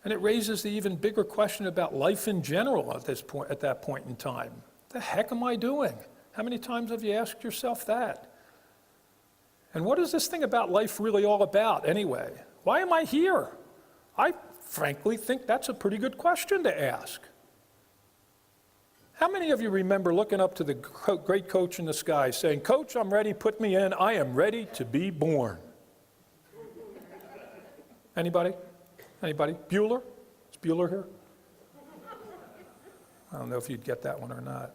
And it raises the even bigger question about life in general at that point in time. What the heck am I doing? How many times have you asked yourself that? And what is this thing about life really all about anyway? Why am I here? I frankly think that's a pretty good question to ask. How many of you remember looking up to the great coach in the sky saying, "Coach, I'm ready, put me in, I am ready to be born"? Anybody? Anybody? Bueller? Is Bueller here? I don't know if you'd get that one or not.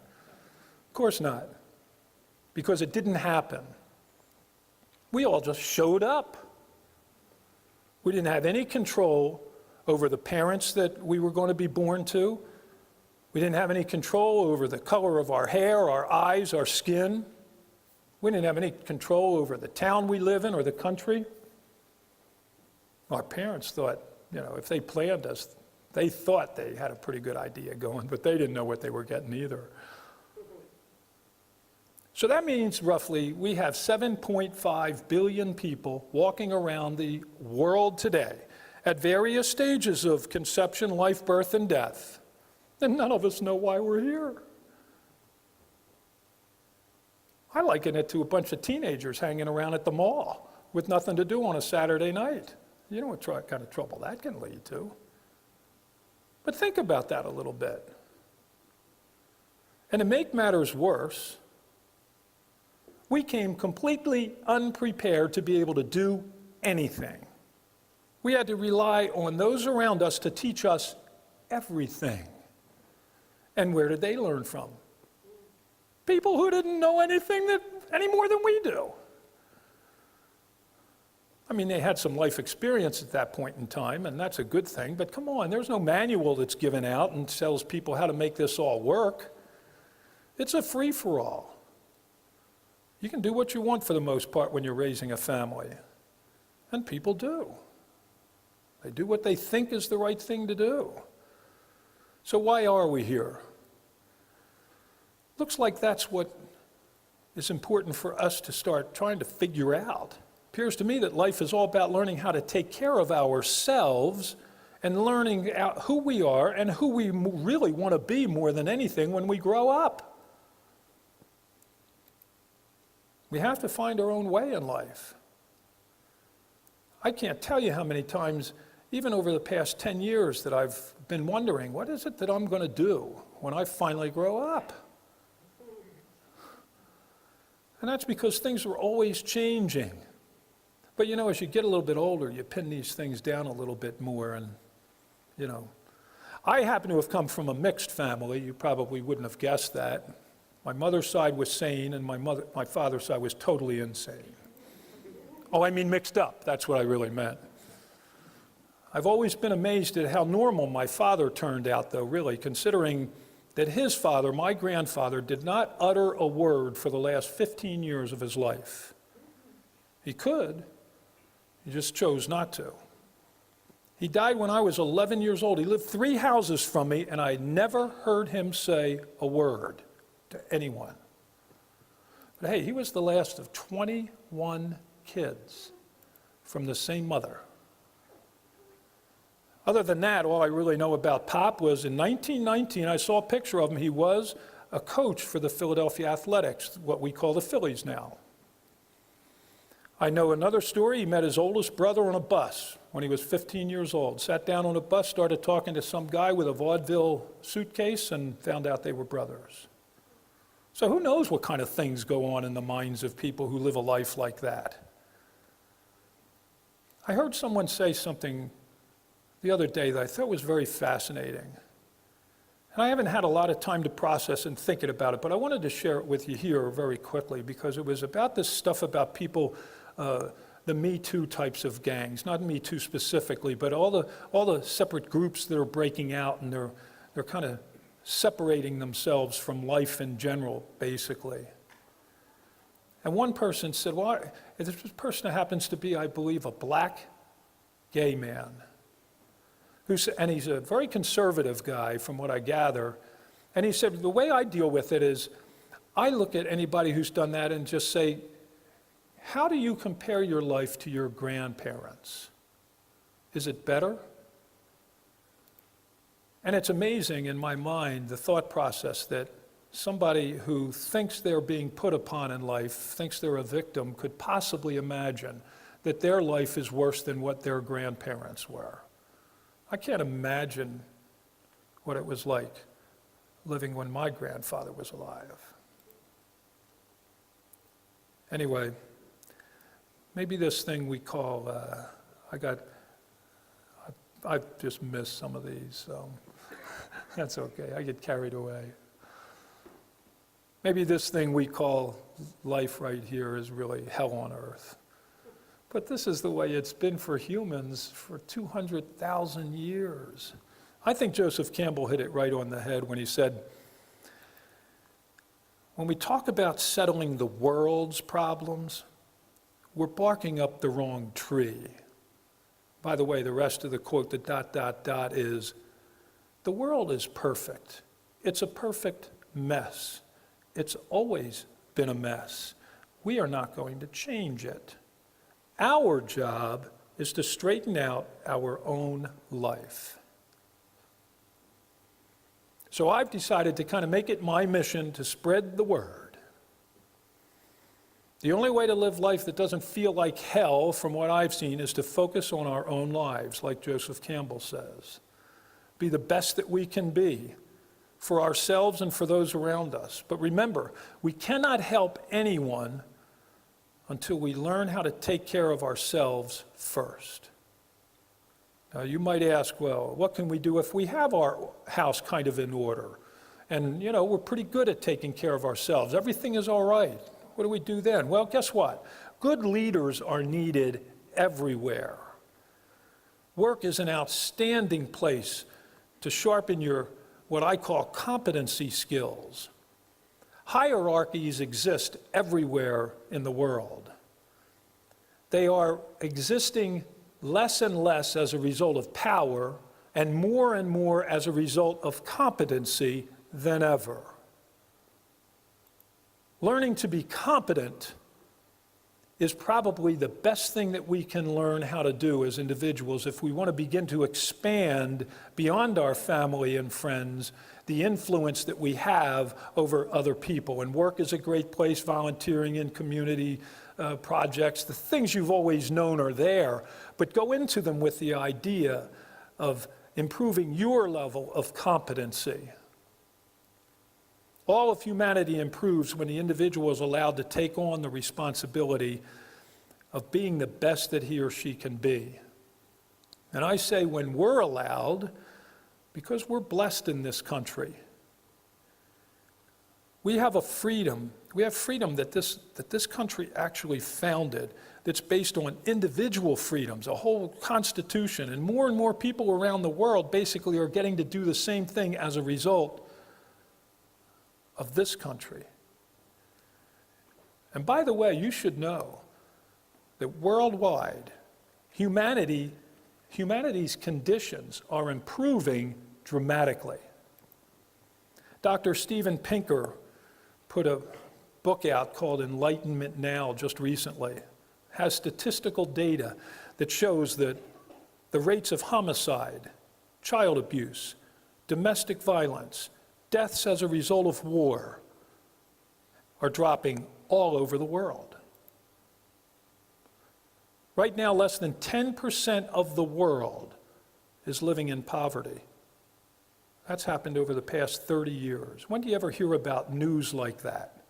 Of course not. because it didn't happen. We all just showed up. We didn't have any control over the parents that we were going to be born to. We didn't have any control over the color of our hair, our eyes, our skin. We didn't have any control over the town we live in or the country. Our parents thought, if they planned us, they thought they had a pretty good idea going, but they didn't know what they were getting either. So that means roughly we have 7.5 billion people walking around the world today at various stages of conception, life, birth, and death. And none of us know why we're here. I liken it to a bunch of teenagers hanging around at the mall with nothing to do on a Saturday night. You know what kind of trouble that can lead to. But think about that a little bit. And to make matters worse, we came completely unprepared to be able to do anything. We had to rely on those around us to teach us everything. And where did they learn from? People who didn't know anything any more than we do. I mean, they had some life experience at that point in time, and that's a good thing, but come on, there's no manual that's given out and tells people how to make this all work. It's a free-for-all. You can do what you want for the most part when you're raising a family, and people do. They do what they think is the right thing to do. So why are we here? Looks like that's what is important for us to start trying to figure out. Appears to me that life is all about learning how to take care of ourselves and learning out who we are and who we really want to be more than anything when we grow up. We have to find our own way in life. I can't tell you how many times, even over the past 10 years, that I've been wondering, what is it that I'm going to do when I finally grow up? And that's because things are always changing. But as you get a little bit older, you pin these things down a little bit more. And, I happen to have come from a mixed family. You probably wouldn't have guessed that. My mother's side was sane, and my father's side was totally insane. Oh, I mean mixed up. That's what I really meant. I've always been amazed at how normal my father turned out, though, really, considering that his father, my grandfather, did not utter a word for the last 15 years of his life. He could. He just chose not to. He died when I was 11 years old. He lived 3 houses from me, and I never heard him say a word to anyone. But hey, he was the last of 21 kids from the same mother. Other than that, all I really know about Pop was in 1919, I saw a picture of him. He was a coach for the Philadelphia Athletics, what we call the Phillies now. I know another story. He met his oldest brother on a bus when he was 15 years old. Sat down on a bus, started talking to some guy with a vaudeville suitcase, and found out they were brothers. So who knows what kind of things go on in the minds of people who live a life like that? I heard someone say something the other day that I thought was very fascinating. And I haven't had a lot of time to process and thinking about it, but I wanted to share it with you here very quickly because it was about this stuff about people, the Me Too types of gangs, not Me Too specifically, but all the separate groups that are breaking out, and they're kind of separating themselves from life in general, basically. And one person said, well, this person happens to be, I believe, a black gay man. And he's a very conservative guy, from what I gather. And he said, the way I deal with it is, I look at anybody who's done that and just say, how do you compare your life to your grandparents? Is it better? And it's amazing in my mind, the thought process that somebody who thinks they're being put upon in life, thinks they're a victim, could possibly imagine that their life is worse than what their grandparents were. I can't imagine what it was like living when my grandfather was alive. Anyway, maybe this thing we call, I've just missed some of these, so that's okay. I get carried away. Maybe this thing we call life right here is really hell on earth. But this is the way it's been for humans for 200,000 years. I think Joseph Campbell hit it right on the head when he said, when we talk about settling the world's problems, we're barking up the wrong tree. By the way, the rest of the quote, the ... is, the world is perfect. It's a perfect mess. It's always been a mess. We are not going to change it. Our job is to straighten out our own life. So I've decided to kind of make it my mission to spread the word. The only way to live life that doesn't feel like hell, from what I've seen, is to focus on our own lives, like Joseph Campbell says. Be the best that we can be for ourselves and for those around us. But remember, we cannot help anyone until we learn how to take care of ourselves first. Now, you might ask, well, what can we do if we have our house kind of in order? And, we're pretty good at taking care of ourselves. Everything is all right. What do we do then? Well, guess what? Good leaders are needed everywhere. Work is an outstanding place to sharpen your, what I call, competency skills. Hierarchies exist everywhere in the world. They are existing less and less as a result of power and more as a result of competency than ever. Learning to be competent is probably the best thing that we can learn how to do as individuals if we want to begin to expand beyond our family and friends the influence that we have over other people. And work is a great place, volunteering in community projects. The things you've always known are there, but go into them with the idea of improving your level of competency. All of humanity improves when the individual is allowed to take on the responsibility of being the best that he or she can be. And I say when we're allowed, because we're blessed in this country. We have a freedom. We have freedom that this country actually founded, that's based on individual freedoms, a whole constitution, and more people around the world basically are getting to do the same thing as a result of this country. And by the way, you should know that worldwide, humanity's conditions are improving dramatically. Dr. Steven Pinker put a book out called Enlightenment Now just recently. Has statistical data that shows that the rates of homicide, child abuse, domestic violence, deaths as a result of war are dropping all over the world. Right now, less than 10% of the world is living in poverty. That's happened over the past 30 years. When do you ever hear about news like that?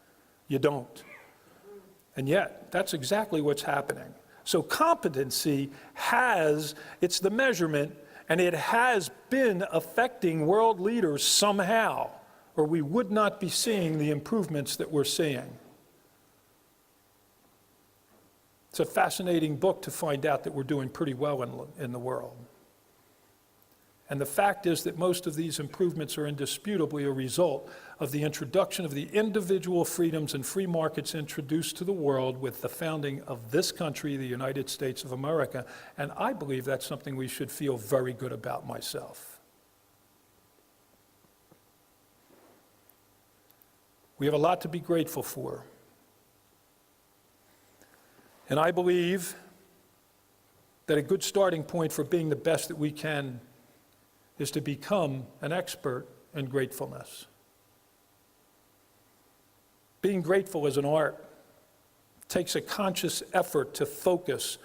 You don't. And yet, that's exactly what's happening. So competency it's the measurement, and it has been affecting world leaders somehow, or we would not be seeing the improvements that we're seeing. It's a fascinating book to find out that we're doing pretty well in the world. And the fact is that most of these improvements are indisputably a result of the introduction of the individual freedoms and free markets introduced to the world with the founding of this country, the United States of America. And I believe that's something we should feel very good about myself. We have a lot to be grateful for. And I believe that a good starting point for being the best that we can is to become an expert in gratefulness. Being grateful is an art. It takes a conscious effort to focus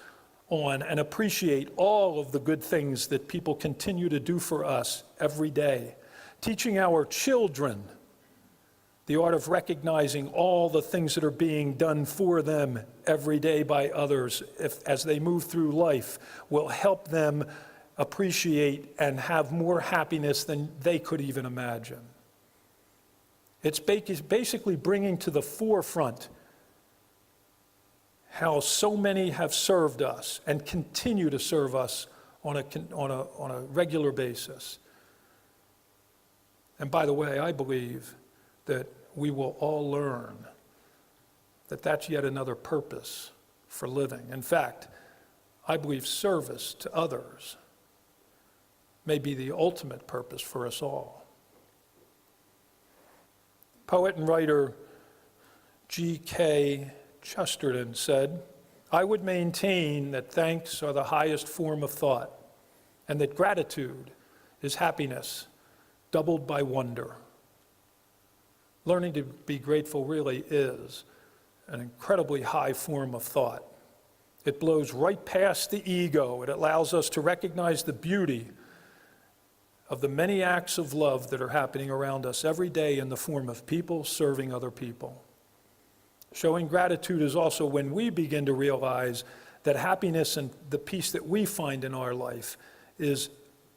on and appreciate all of the good things that people continue to do for us every day. Teaching our children the art of recognizing all the things that are being done for them every day by others as they move through life will help them appreciate and have more happiness than they could even imagine. It's basically bringing to the forefront how so many have served us and continue to serve us on a regular basis. And by the way, I believe that we will all learn that that's yet another purpose for living. In fact, I believe service to others may be the ultimate purpose for us all. Poet and writer G.K. Chesterton said, "I would maintain that thanks are the highest form of thought, and that gratitude is happiness doubled by wonder." Learning to be grateful really is an incredibly high form of thought. It blows right past the ego. It allows us to recognize the beauty of the many acts of love that are happening around us every day in the form of people serving other people. Showing gratitude is also when we begin to realize that happiness and the peace that we find in our life is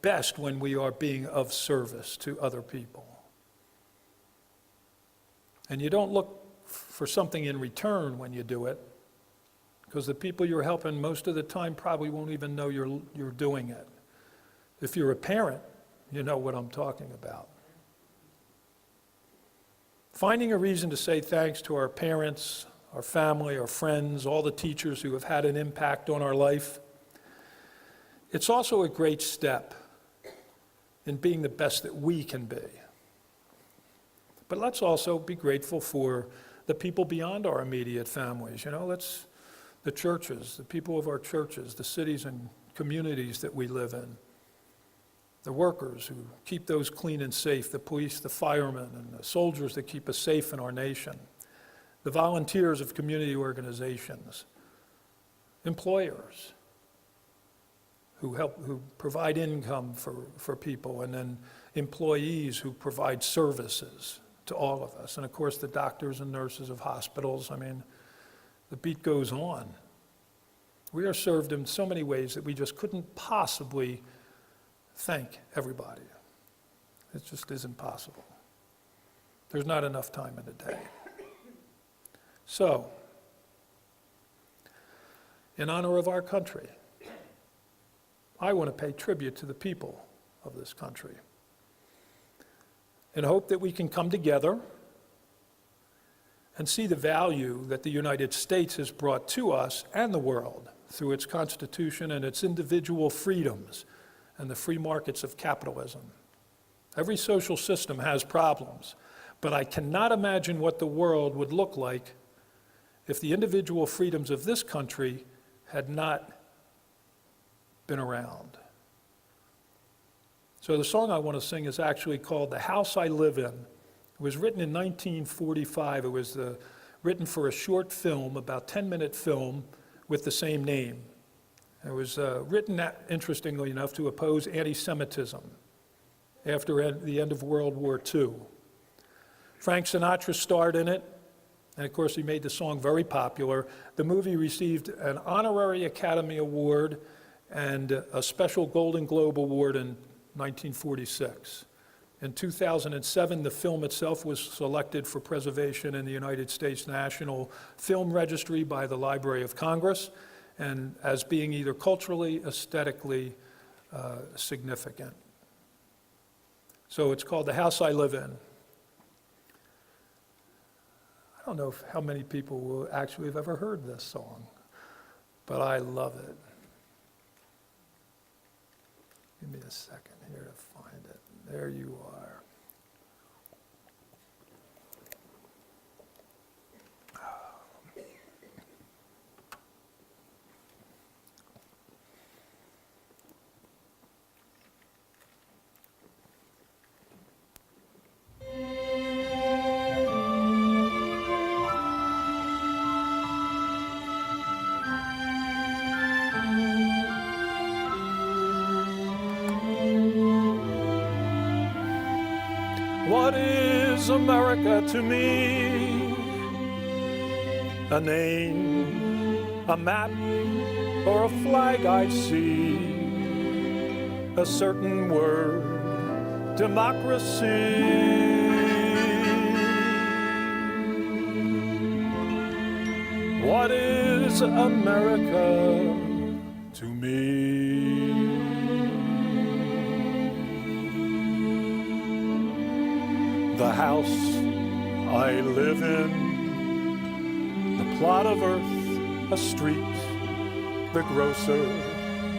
best when we are being of service to other people. And you don't look for something in return when you do it, because the people you're helping most of the time probably won't even know you're doing it. If you're a parent, you know what I'm talking about. Finding a reason to say thanks to our parents, our family, our friends, all the teachers who have had an impact on our life. It's also a great step in being the best that we can be. But let's also be grateful for the people beyond our immediate families. The churches, the people of our churches, the cities and communities that we live in, the workers who keep those clean and safe, the police, the firemen, and the soldiers that keep us safe in our nation, the volunteers of community organizations, employers who provide income for people, and then employees who provide services to all of us. And of course, the doctors and nurses of hospitals. The beat goes on. We are served in so many ways that we just couldn't possibly thank everybody. It just isn't possible. There's not enough time in the day. So, in honor of our country, I want to pay tribute to the people of this country and hope that we can come together and see the value that the United States has brought to us and the world through its Constitution and its individual freedoms and the free markets of capitalism. Every social system has problems, but I cannot imagine what the world would look like if the individual freedoms of this country had not been around. So the song I want to sing is actually called "The House I Live In." It was written in 1945. It was written for a short film, about 10-minute film, with the same name. It was written, interestingly enough, to oppose anti-Semitism after the end of World War II. Frank Sinatra starred in it, and of course he made the song very popular. The movie received an honorary Academy Award and a special Golden Globe Award in 1946. In 2007, the film itself was selected for preservation in the United States National Film Registry by the Library of Congress, and as being either culturally, aesthetically significant. So it's called "The House I Live In." I don't know how many people will actually have ever heard this song, but I love it. Give me a second here to find it. There you are. What is America to me? A name, a map, or a flag I see? A certain word, democracy. What is America to me? The house I live in, the plot of earth, a street, the grocer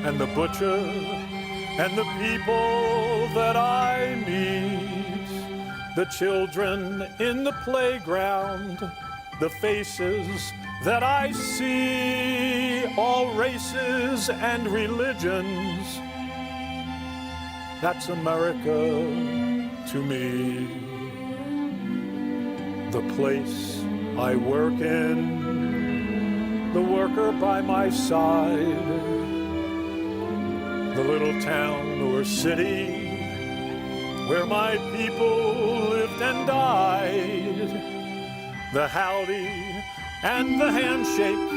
and the butcher, and the people that I meet, the children in the playground, the faces that I see, all races and religions. That's America to me. The place I work in, the worker by my side, the little town or city where my people lived and died, the howdy and the handshake,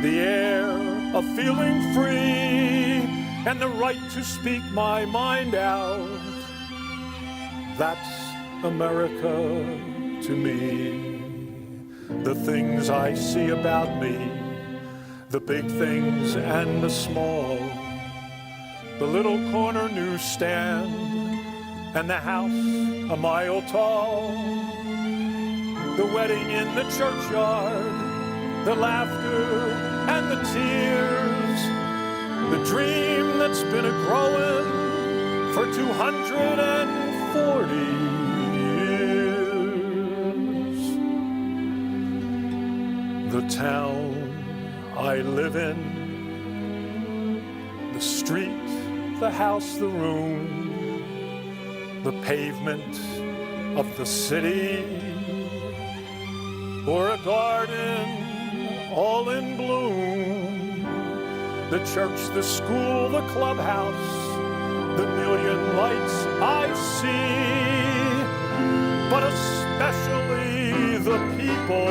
the air of feeling free, and the right to speak my mind out. That's America to me. The things I see about me, the big things and the small, the little corner newsstand and the house a mile tall, the wedding in the churchyard, the laughter and the tears, the dream that's been a-growing for 240 years. The town I live in, the street, the house, the room, the pavement of the city, or a garden all in bloom, the church, the school, the clubhouse, the million lights I see, but especially the people.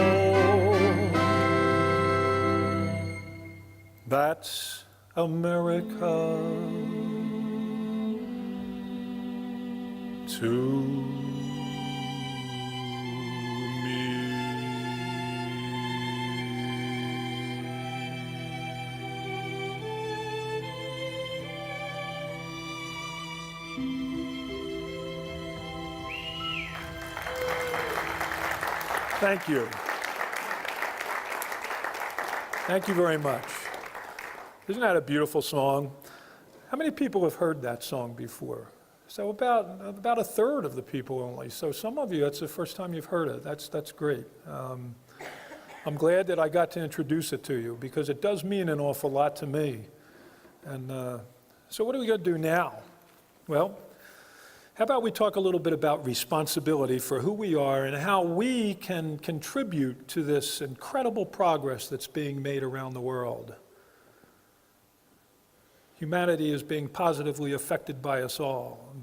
That's America to me. Thank you. Thank you very much. Isn't that a beautiful song? How many people have heard that song before? So about a third of the people only. So some of you, that's the first time you've heard it. That's great. I'm glad that I got to introduce it to you because it does mean an awful lot to me. And so what are we going to do now? Well, how about we talk a little bit about responsibility for who we are and how we can contribute to this incredible progress that's being made around the world. Humanity is being positively affected by us all.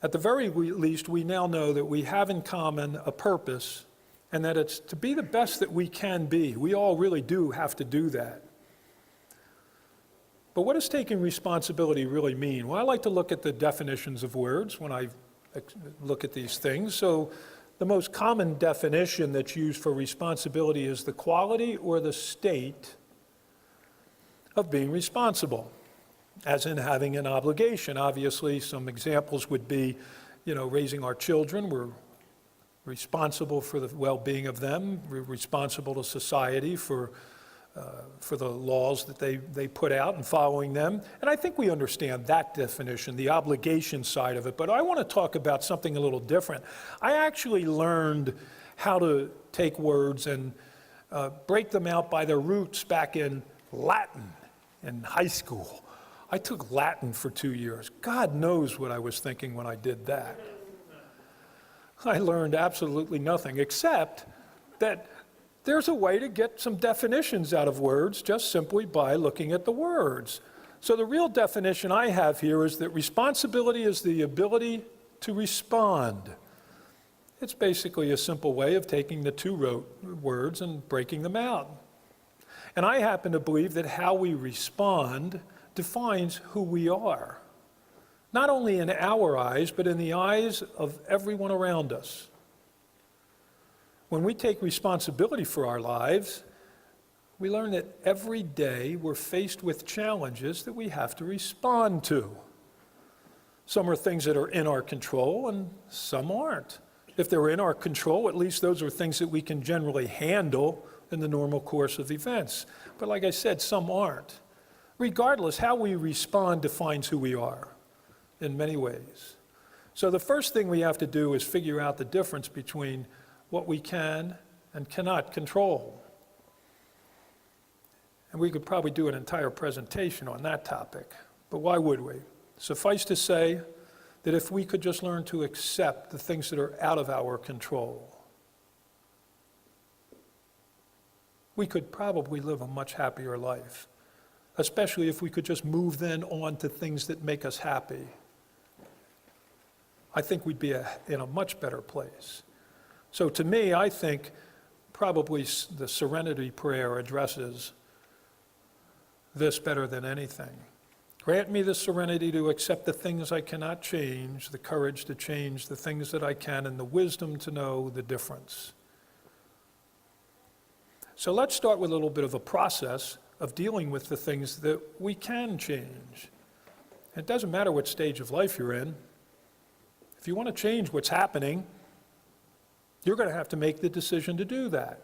At the very least, we now know that we have in common a purpose and that it's to be the best that we can be. We all really do have to do that. But what does taking responsibility really mean? Well, I like to look at the definitions of words when I look at these things. So the most common definition that's used for responsibility is the quality or the state of being responsible, as in having an obligation. Obviously, some examples would be, raising our children. We're responsible for the well-being of them. We're responsible to society for the laws that they put out and following them. And I think we understand that definition, the obligation side of it. But I want to talk about something a little different. I actually learned how to take words and break them out by their roots back in Latin in high school. I took Latin for 2 years. God knows what I was thinking when I did that. I learned absolutely nothing, except that there's a way to get some definitions out of words just simply by looking at the words. So the real definition I have here is that responsibility is the ability to respond. It's basically a simple way of taking the two words and breaking them out. And I happen to believe that how we respond defines who we are, not only in our eyes, but in the eyes of everyone around us. When we take responsibility for our lives, we learn that every day we're faced with challenges that we have to respond to. Some are things that are in our control and some aren't. If they're in our control, at least those are things that we can generally handle in the normal course of events. But like I said, some aren't. Regardless, how we respond defines who we are in many ways. So the first thing we have to do is figure out the difference between what we can and cannot control. And we could probably do an entire presentation on that topic, but why would we? Suffice to say that if we could just learn to accept the things that are out of our control, we could probably live a much happier life, especially if we could just move then on to things that make us happy. I think we'd be in a much better place. So to me, I think probably the Serenity Prayer addresses this better than anything. Grant me the serenity to accept the things I cannot change, the courage to change the things that I can, and the wisdom to know the difference. So let's start with a little bit of a process of dealing with the things that we can change. It doesn't matter what stage of life you're in. If you want to change what's happening, you're going to have to make the decision to do that.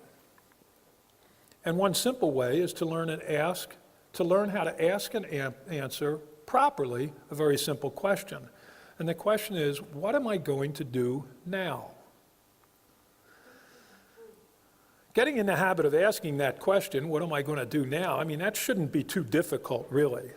And one simple way is to learn how to ask and answer properly a very simple question. And the question is, what am I going to do now? Getting in the habit of asking that question, what am I going to do now? I mean, that shouldn't be too difficult, really.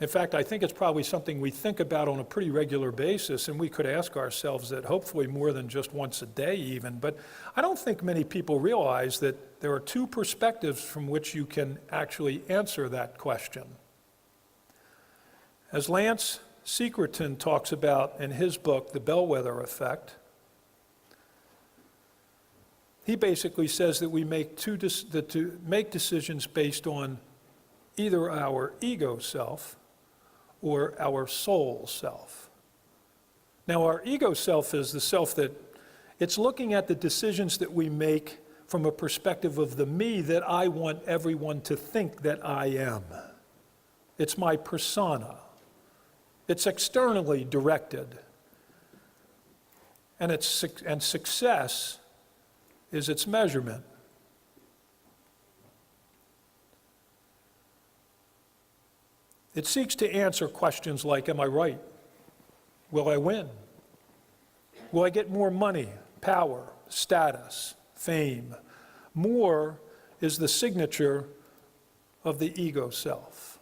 In fact, I think it's probably something we think about on a pretty regular basis, and we could ask ourselves that hopefully more than just once a day even. But I don't think many people realize that there are two perspectives from which you can actually answer that question. As Lance Secreton talks about in his book, The Bellwether Effect, he basically says that we make decisions based on either our ego self or our soul self. Now, our ego self is the self that it's looking at the decisions that we make from a perspective of the me that I want everyone to think that I am. It's my persona. It's externally directed. And success is its measurement. It seeks to answer questions like, am I right? Will I win? Will I get more money, power, status, fame? More is the signature of the ego self.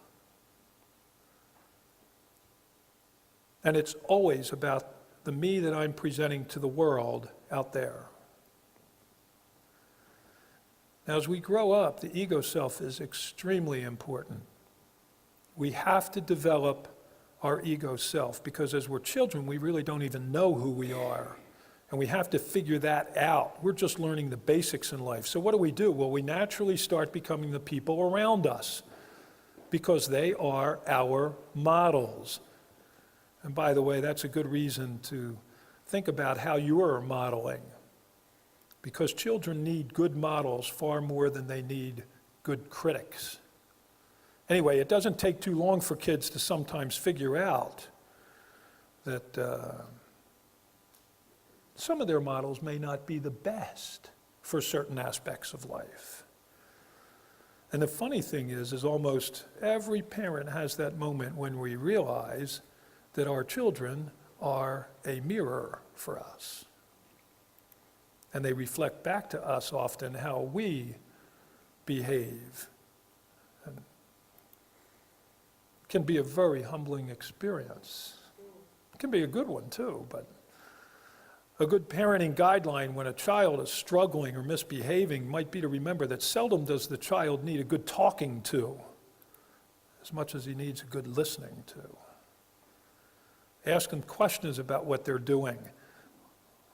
And it's always about the me that I'm presenting to the world out there. Now, as we grow up, the ego self is extremely important. We have to develop our ego self because as we're children, we really don't even know who we are. And we have to figure that out. We're just learning the basics in life. So what do? Well, we naturally start becoming the people around us because they are our models. And by the way, that's a good reason to think about how you're modeling. Because children need good models far more than they need good critics. Anyway, it doesn't take too long for kids to sometimes figure out that some of their models may not be the best for certain aspects of life. And the funny thing is almost every parent has that moment when we realize that our children are a mirror for us. And they reflect back to us often how we behave. And it can be a very humbling experience. It can be a good one too, but a good parenting guideline when a child is struggling or misbehaving might be to remember that seldom does the child need a good talking to as much as he needs a good listening to. Ask them questions about what they're doing,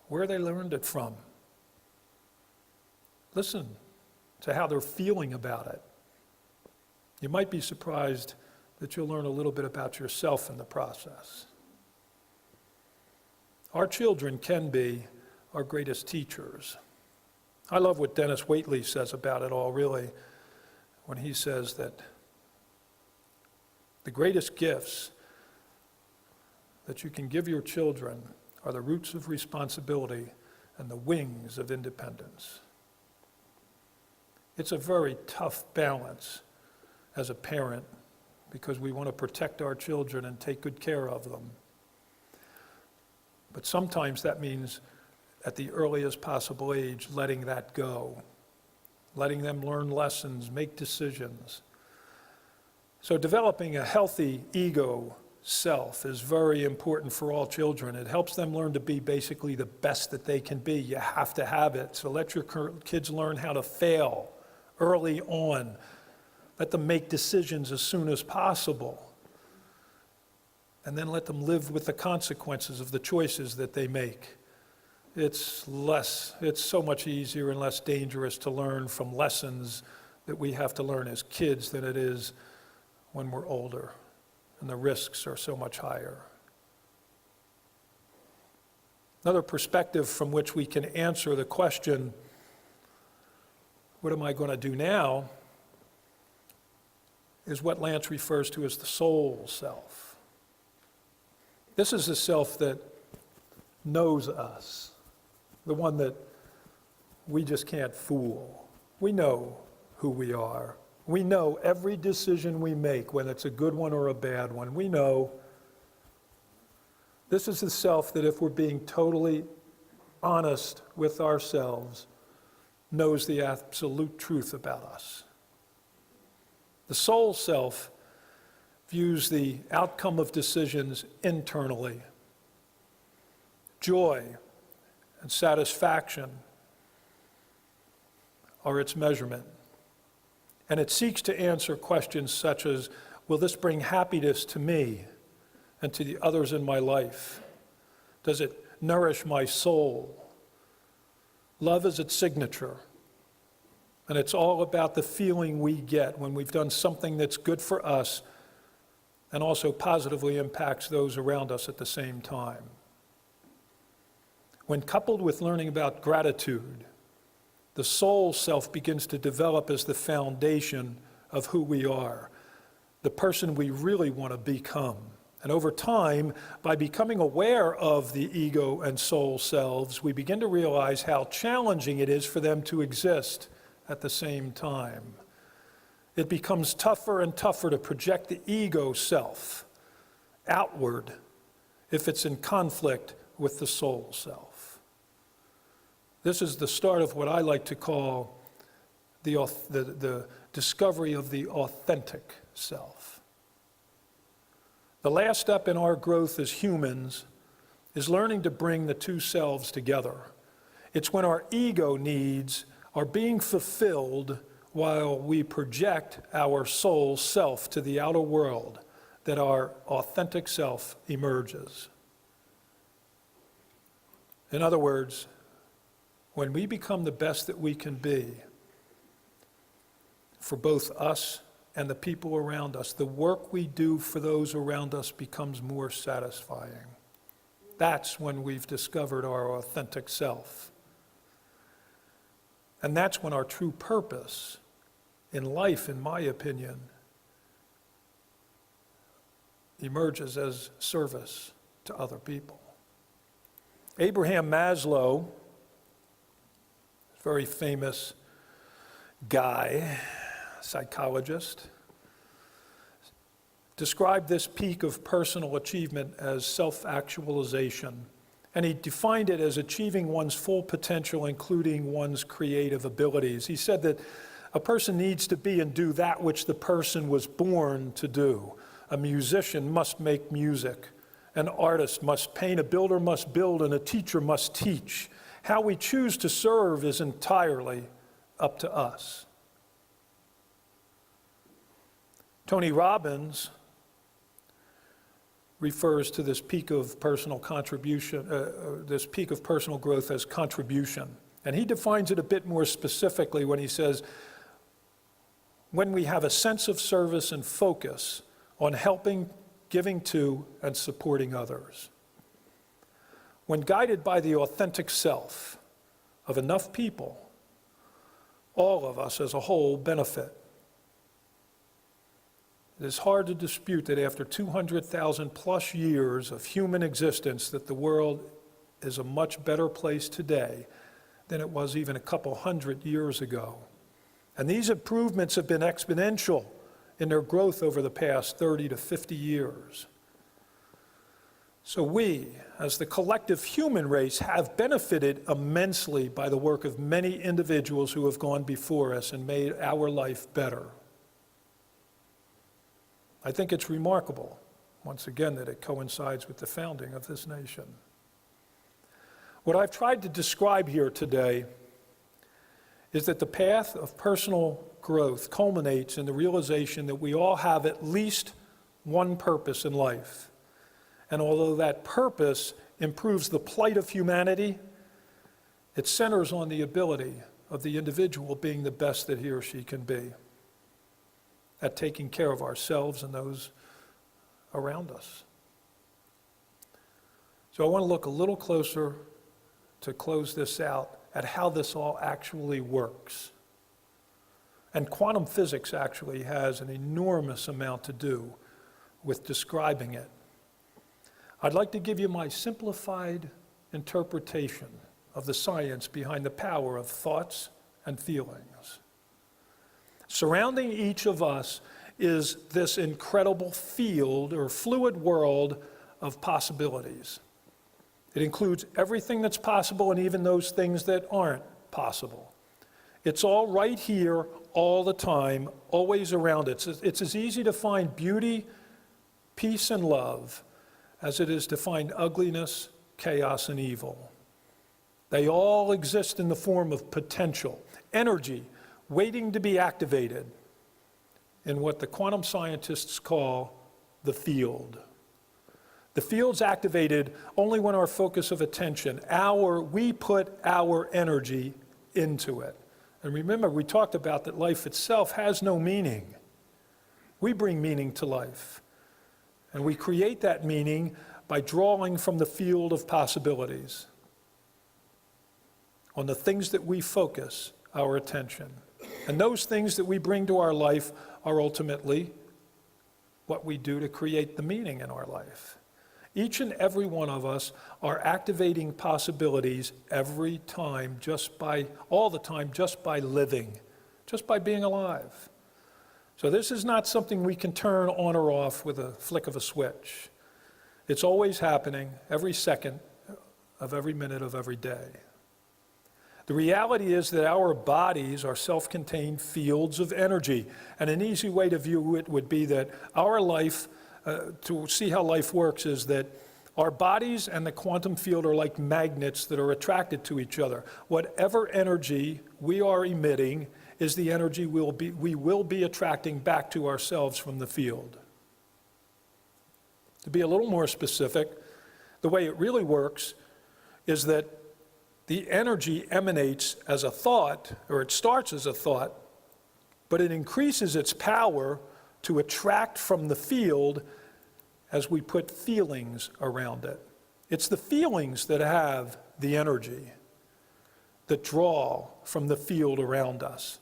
where they learned it from. Listen to how they're feeling about it. You might be surprised that you'll learn a little bit about yourself in the process. Our children can be our greatest teachers. I love what Dennis Waitley says about it all, really, when he says that the greatest gifts that you can give your children are the roots of responsibility and the wings of independence. It's a very tough balance as a parent because we want to protect our children and take good care of them. But sometimes that means at the earliest possible age, letting that go, letting them learn lessons, make decisions. So developing a healthy ego self is very important for all children. It helps them learn to be basically the best that they can be. You have to have it. So let your kids learn how to fail early on. Let them make decisions as soon as possible. And then let them live with the consequences of the choices that they make. It's so much easier and less dangerous to learn from lessons that we have to learn as kids than it is when we're older. And the risks are so much higher. Another perspective from which we can answer the question, what am I going to do now, is what Lance refers to as the soul self. This is the self that knows us, the one that we just can't fool. We know who we are. We know every decision we make, whether it's a good one or a bad one. We know this is the self that, if we're being totally honest with ourselves, knows the absolute truth about us. The soul self views the outcome of decisions internally. Joy and satisfaction are its measurement. And it seeks to answer questions such as, will this bring happiness to me and to the others in my life? Does it nourish my soul? Love is its signature. And it's all about the feeling we get when we've done something that's good for us and also positively impacts those around us at the same time. When coupled with learning about gratitude, the soul self begins to develop as the foundation of who we are, the person we really want to become. And over time, by becoming aware of the ego and soul selves, we begin to realize how challenging it is for them to exist at the same time. It becomes tougher and tougher to project the ego self outward if it's in conflict with the soul self. This is the start of what I like to call the discovery of the authentic self. The last step in our growth as humans is learning to bring the two selves together. It's when our ego needs are being fulfilled while we project our soul self to the outer world that our authentic self emerges. In other words, when we become the best that we can be for both us and the people around us, the work we do for those around us becomes more satisfying. That's when we've discovered our authentic self. And that's when our true purpose in life, in my opinion, emerges as service to other people. Abraham Maslow, very famous guy, psychologist, described this peak of personal achievement as self-actualization. And he defined it as achieving one's full potential, including one's creative abilities. He said that a person needs to be and do that which the person was born to do. A musician must make music. An artist must paint. A builder must build. And a teacher must teach. How we choose to serve is entirely up to us. Tony Robbins refers to this peak of personal contribution, this peak of personal growth as contribution. And he defines it a bit more specifically when he says, when we have a sense of service and focus on helping, giving to, and supporting others. when guided by the authentic self of enough people, all of us as a whole benefit. It is hard to dispute that after 200,000 plus years of human existence, that the world is a much better place today than it was even a couple hundred years ago. And these improvements have been exponential in their growth over the past 30 to 50 years. So we, as the collective human race, have benefited immensely by the work of many individuals who have gone before us and made our life better. I think it's remarkable, once again, that it coincides with the founding of this nation. What I've tried to describe here today is that the path of personal growth culminates in the realization that we all have at least one purpose in life. And although that purpose improves the plight of humanity, it centers on the ability of the individual being the best that he or she can be at taking care of ourselves and those around us. So I want to look a little closer to close this out at how this all actually works. And quantum physics actually has an enormous amount to do with describing it. I'd like to give you my simplified interpretation of the science behind the power of thoughts and feelings. Surrounding each of us is this incredible field or fluid world of possibilities. It includes everything that's possible and even those things that aren't possible. It's all right here all the time, always around it. It's as easy to find beauty, peace, and love as it is to find ugliness, chaos, and evil. They all exist in the form of potential, energy, waiting to be activated in what the quantum scientists call the field. The field's activated only when our focus of attention, we put our energy into it. And remember, we talked about that life itself has no meaning. We bring meaning to life. And we create that meaning by drawing from the field of possibilities on the things that we focus our attention. And those things that we bring to our life are ultimately what we do to create the meaning in our life. Each and every one of us are activating possibilities every time, all the time, just by living, just by being alive. So this is not something we can turn on or off with a flick of a switch. It's always happening every second of every minute of every day. The reality is that our bodies are self-contained fields of energy. And an easy way to view it would be that our life, to see how life works, is that our bodies and the quantum field are like magnets that are attracted to each other. Whatever energy we are emitting is the energy we will be attracting back to ourselves from the field. To be a little more specific, the way it really works is that the energy emanates as a thought, or it starts as a thought, but it increases its power to attract from the field as we put feelings around it. It's the feelings that have the energy, that draw from the field around us.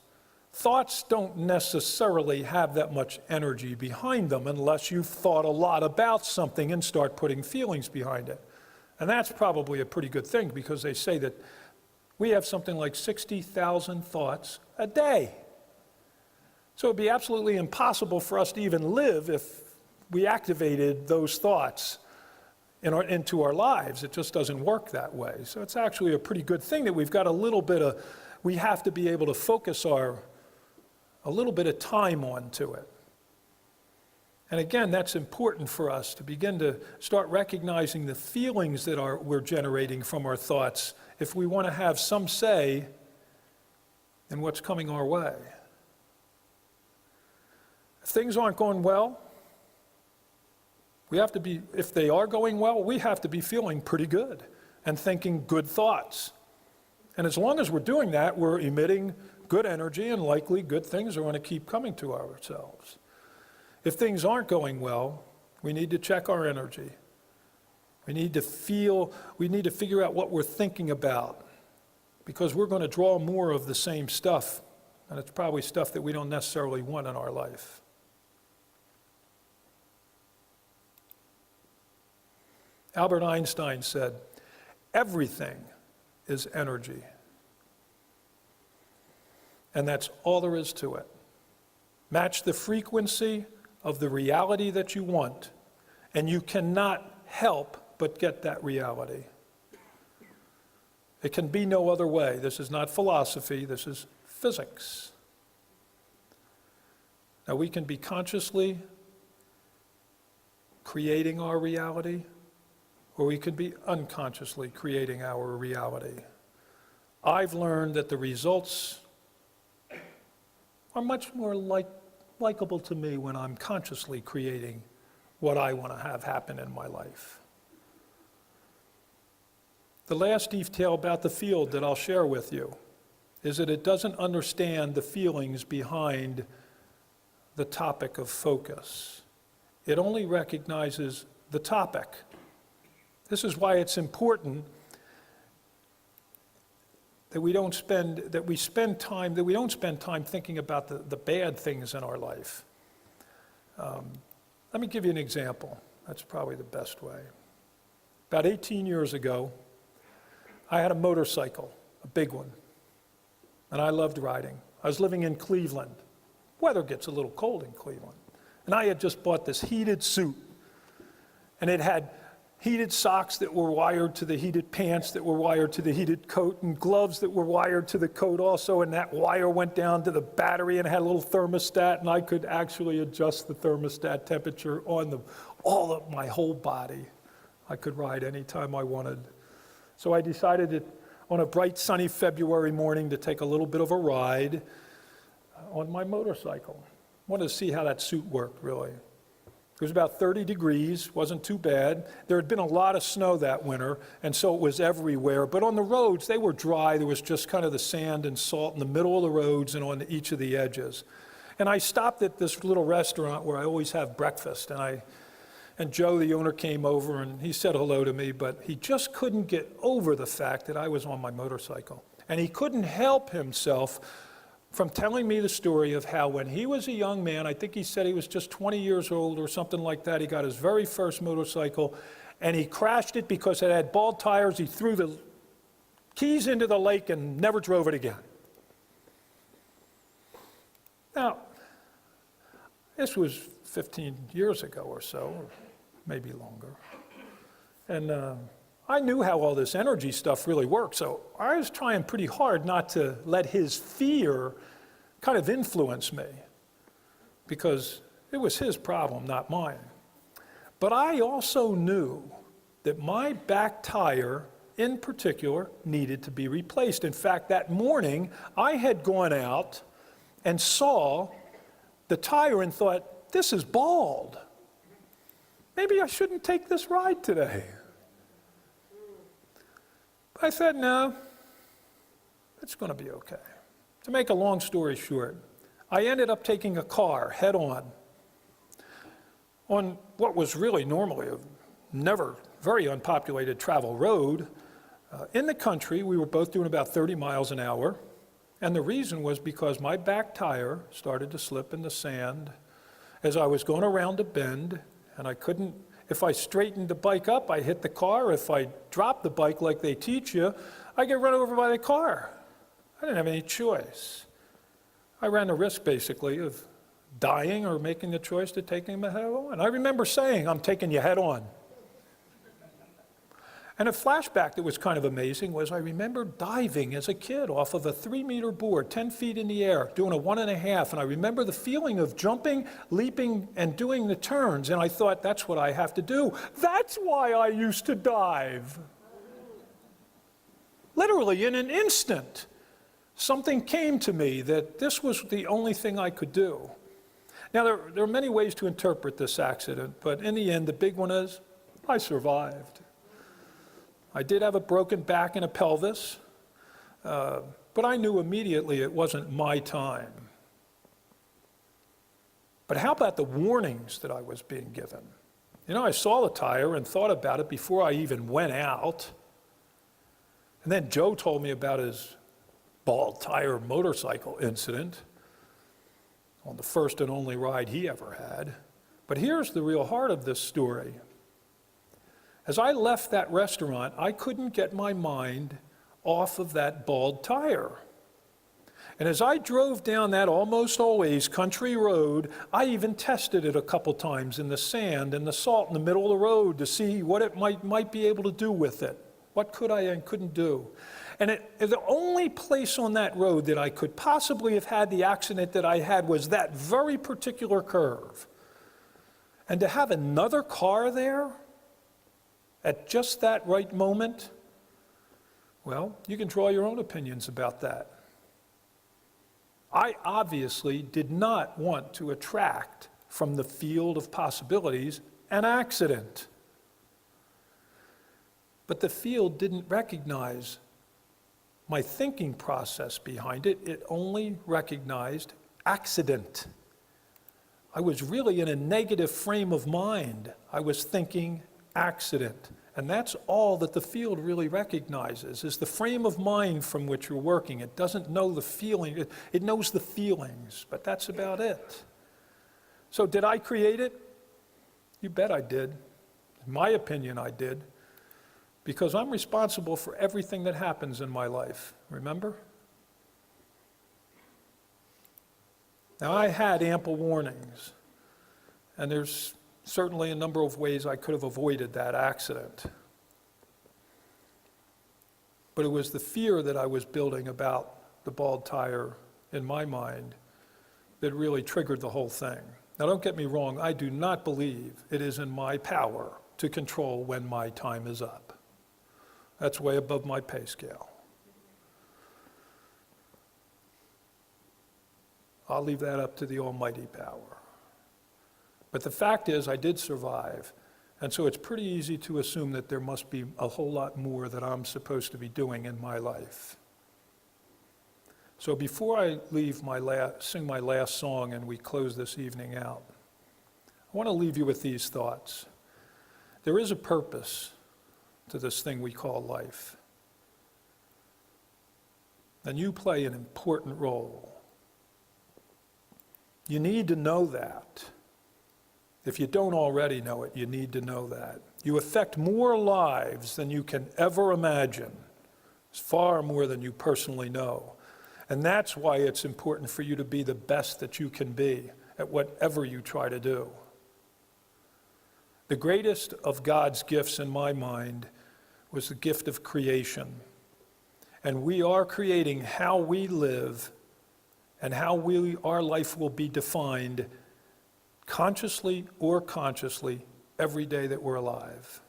Thoughts don't necessarily have that much energy behind them unless you've thought a lot about something and start putting feelings behind it. And that's probably a pretty good thing, because they say that we have something like 60,000 thoughts a day. So it'd be absolutely impossible for us to even live if we activated those thoughts into our lives. It just doesn't work that way. So it's actually a pretty good thing that we've got we have to be able to focus a little bit of time onto it. And again, that's important for us to begin to start recognizing the feelings that we're generating from our thoughts if we want to have some say in what's coming our way. If things aren't going well, if they are going well, we have to be feeling pretty good and thinking good thoughts. And as long as we're doing that, we're emitting good energy, and likely good things are going to keep coming to ourselves. If things aren't going well, we need to check our energy We need to figure out what we're thinking about, because we're going to draw more of the same stuff, and it's probably stuff that we don't necessarily want in our life. Albert Einstein said, everything is energy. And that's all there is to it. Match the frequency of the reality that you want, and you cannot help but get that reality. It can be no other way. This is not philosophy, this is physics. Now, we can be consciously creating our reality, or we could be unconsciously creating our reality. I've learned that the results are much more likable to me when I'm consciously creating what I want to have happen in my life. The last detail about the field that I'll share with you is that it doesn't understand the feelings behind the topic of focus. It only recognizes the topic. This is why it's important that we don't spend time thinking about the bad things in our life. Let me give you an example. That's probably the best way. About 18 years ago, I had a motorcycle, a big one, and I loved riding. I was living in Cleveland. Weather gets a little cold in Cleveland. And I had just bought this heated suit, and it had heated socks that were wired to the heated pants that were wired to the heated coat, and gloves that were wired to the coat also, and that wire went down to the battery and had a little thermostat, and I could actually adjust the thermostat temperature on all of my whole body. I could ride anytime I wanted. So I decided on a bright sunny February morning to take a little bit of a ride on my motorcycle. Wanted to see how that suit worked, really. It was about 30 degrees, wasn't too bad. There had been a lot of snow that winter, and so it was everywhere. But on the roads, they were dry. There was just kind of the sand and salt in the middle of the roads and on each of the edges. And I stopped at this little restaurant where I always have breakfast, and Joe, the owner, came over, and he said hello to me, but he just couldn't get over the fact that I was on my motorcycle. And he couldn't help himself from telling me the story of how when he was a young man, I think he said he was just 20 years old or something like that, he got his very first motorcycle, and he crashed it because it had bald tires. He threw the keys into the lake and never drove it again. Now, this was 15 years ago or so, or maybe longer. And I knew how all this energy stuff really worked, so I was trying pretty hard not to let his fear kind of influence me, because it was his problem, not mine. But I also knew that my back tire, in particular, needed to be replaced. In fact, that morning, I had gone out and saw the tire and thought, this is bald. Maybe I shouldn't take this ride today. I said, no, it's going to be okay. To make a long story short, I ended up taking a car head on what was really normally a never very unpopulated travel road. In the country, we were both doing about 30 miles an hour, and the reason was because my back tire started to slip in the sand as I was going around a bend, and I couldn't. If I straightened the bike up, I hit the car. If I dropped the bike like they teach you, I get run over by the car. I didn't have any choice. I ran the risk, basically, of dying or making the choice to taking him head on. I remember saying, I'm taking you head on. And a flashback that was kind of amazing was I remember diving as a kid off of a 3-meter board, 10 feet in the air, doing a 1.5, and I remember the feeling of jumping, leaping, and doing the turns, and I thought, that's what I have to do. That's why I used to dive. Literally, in an instant, something came to me that this was the only thing I could do. Now, there are many ways to interpret this accident, but in the end, the big one is, I survived. I did have a broken back and a pelvis, but I knew immediately it wasn't my time. But how about the warnings that I was being given? I saw the tire and thought about it before I even went out. And then Joe told me about his bald tire motorcycle incident on the first and only ride he ever had. But here's the real heart of this story. As I left that restaurant, I couldn't get my mind off of that bald tire. And as I drove down that almost always country road, I even tested it a couple times in the sand and the salt in the middle of the road to see what it might be able to do with it. What could I and couldn't do? And the only place on that road that I could possibly have had the accident that I had was that very particular curve. And to have another car there at just that right moment, well, you can draw your own opinions about that. I obviously did not want to attract from the field of possibilities an accident. But the field didn't recognize my thinking process behind it. It only recognized accident. I was really in a negative frame of mind. I was thinking accident. And that's all that the field really recognizes, is the frame of mind from which you're working. It doesn't know the feeling. It knows the feelings, but that's about it. So did I create it? You bet I did. In my opinion, I did. Because I'm responsible for everything that happens in my life, remember? Now, I had ample warnings, and there's certainly a number of ways I could have avoided that accident. But it was the fear that I was building about the bald tire in my mind that really triggered the whole thing. Now, don't get me wrong, I do not believe it is in my power to control when my time is up. That's way above my pay scale. I'll leave that up to the almighty power. But the fact is, I did survive, and so it's pretty easy to assume that there must be a whole lot more that I'm supposed to be doing in my life. So before I sing my last song and we close this evening out, I want to leave you with these thoughts. There is a purpose to this thing we call life. And you play an important role. You need to know that. If you don't already know it, you need to know that. You affect more lives than you can ever imagine. It's far more than you personally know. And that's why it's important for you to be the best that you can be at whatever you try to do. The greatest of God's gifts in my mind was the gift of creation. And we are creating how we live and how our life will be defined consciously or consciously every day that we're alive.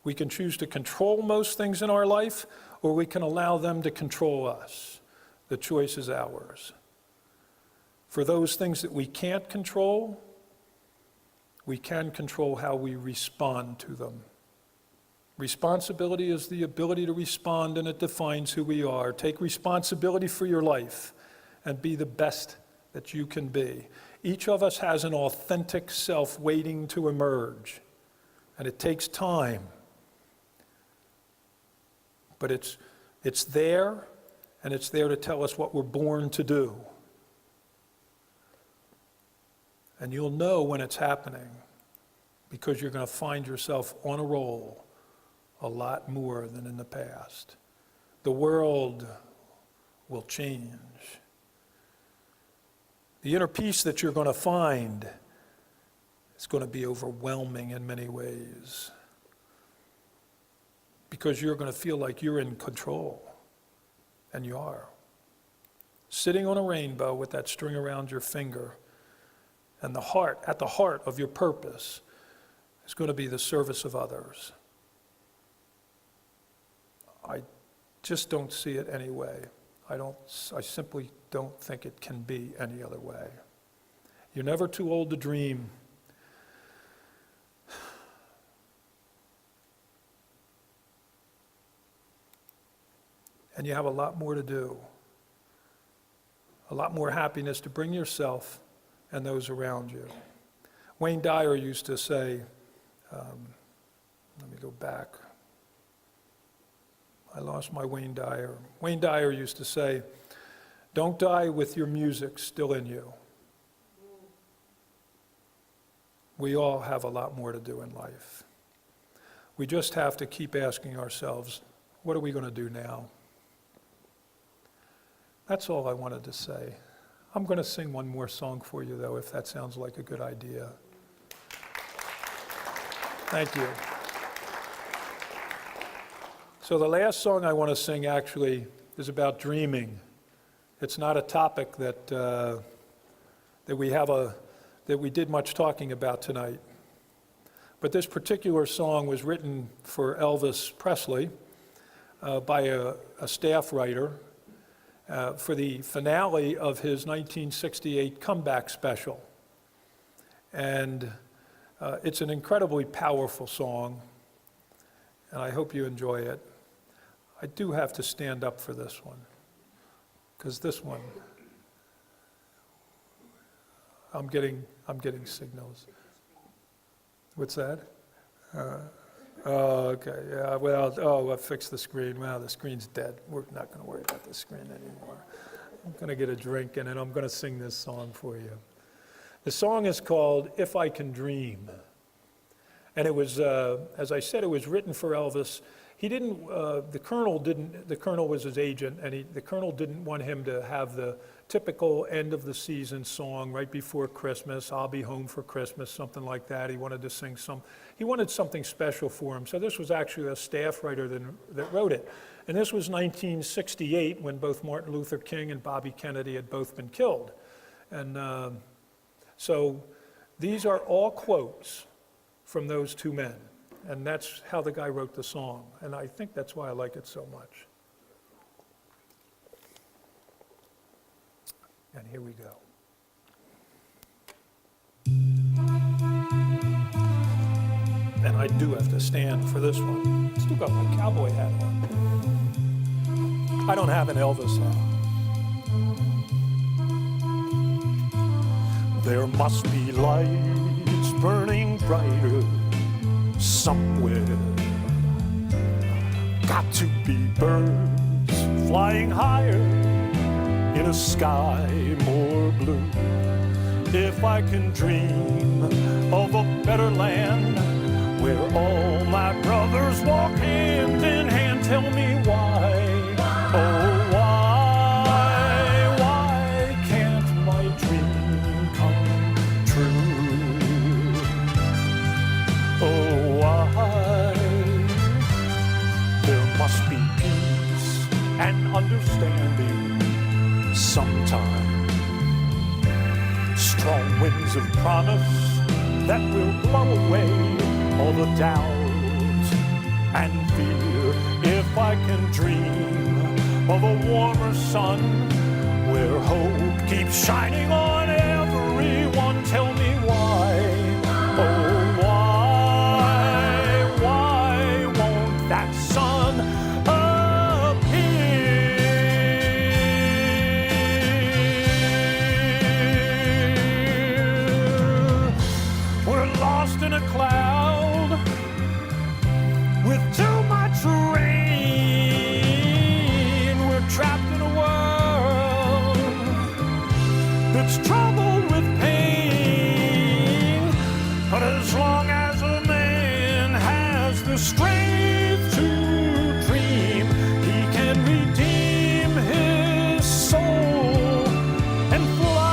We can choose to control most things in our life, or we can allow them to control us. The choice is ours. For those things that we can't control, we can control how we respond to them. Responsibility is the ability to respond, and it defines who we are. Take responsibility for your life and be the best that you can be. Each of us has an authentic self waiting to emerge, and it takes time. But it's there, and it's there to tell us what we're born to do. And you'll know when it's happening, because you're going to find yourself on a roll a lot more than in the past. The world will change. The inner peace that you're going to find is going to be overwhelming in many ways, because you're going to feel like you're in control, and you are. Sitting on a rainbow with that string around your finger, and at the heart of your purpose is going to be the service of others. I just don't see it any way. I simply don't think it can be any other way. You're never too old to dream. And you have a lot more to do. A lot more happiness to bring yourself and those around you. Wayne Dyer used to say, Let me go back. I lost my Wayne Dyer. Wayne Dyer used to say, "Don't die with your music still in you." We all have a lot more to do in life. We just have to keep asking ourselves, what are we going to do now? That's all I wanted to say. I'm going to sing one more song for you, though, if that sounds like a good idea. Thank you. So the last song I want to sing actually is about dreaming. It's not a topic that we did much talking about tonight. But this particular song was written for Elvis Presley by a staff writer for the finale of his 1968 comeback special. And it's an incredibly powerful song, and I hope you enjoy it. I do have to stand up for this one, because this one, I'm getting signals. What's that? Oh, okay, yeah, well, I fixed the screen. Well, the screen's dead. We're not going to worry about the screen anymore. I'm going to get a drink, and then I'm going to sing this song for you. The song is called "If I Can Dream." And it was, as I said, it was written for Elvis. He didn't, the Colonel was his agent, and the Colonel didn't want him to have the typical end of the season song right before Christmas, "I'll be home for Christmas," something like that. He wanted to sing he wanted something special for him. So this was actually a staff writer that wrote it. And this was 1968, when both Martin Luther King and Bobby Kennedy had both been killed. And so these are all quotes from those two men. And that's how the guy wrote the song. And I think that's why I like it so much. And here we go. And I do have to stand for this one. Still got my cowboy hat on. I don't have an Elvis hat. There must be lights burning brighter somewhere. Got to be birds flying higher in a sky more blue. If I can dream of a better land where all my brothers walk hand in hand, tell me why, oh why can't my dream come true? Oh why? There must be peace and understanding sometime. Strong winds of promise that will blow away all the doubt and fear. If I can dream of a warmer sun where hope keeps shining on everyone, tell me why, oh why won't that sun in a cloud with too much rain? We're trapped in a world that's troubled with pain. But as long as a man has the strength to dream, he can redeem his soul and fly.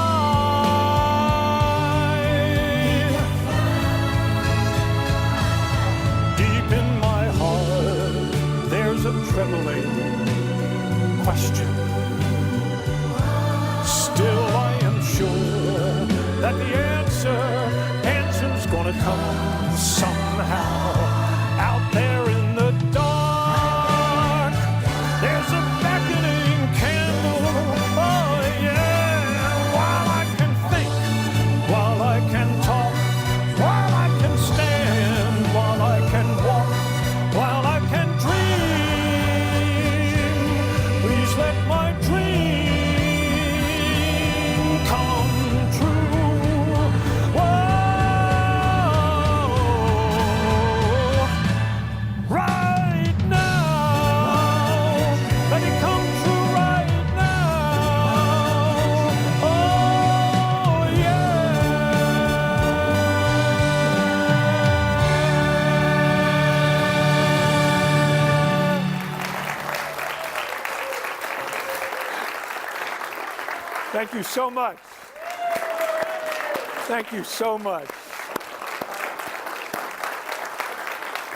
A trembling question. Still I am sure that the answer's gonna come somehow. Out there in the dark, there's a beckoning candle. Oh yeah, while I can think, while I can talk, while I can stand, while I can walk, while I can dream. Let my dream come true. Whoa. Thank you so much. Thank you so much.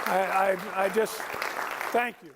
I just, thank you.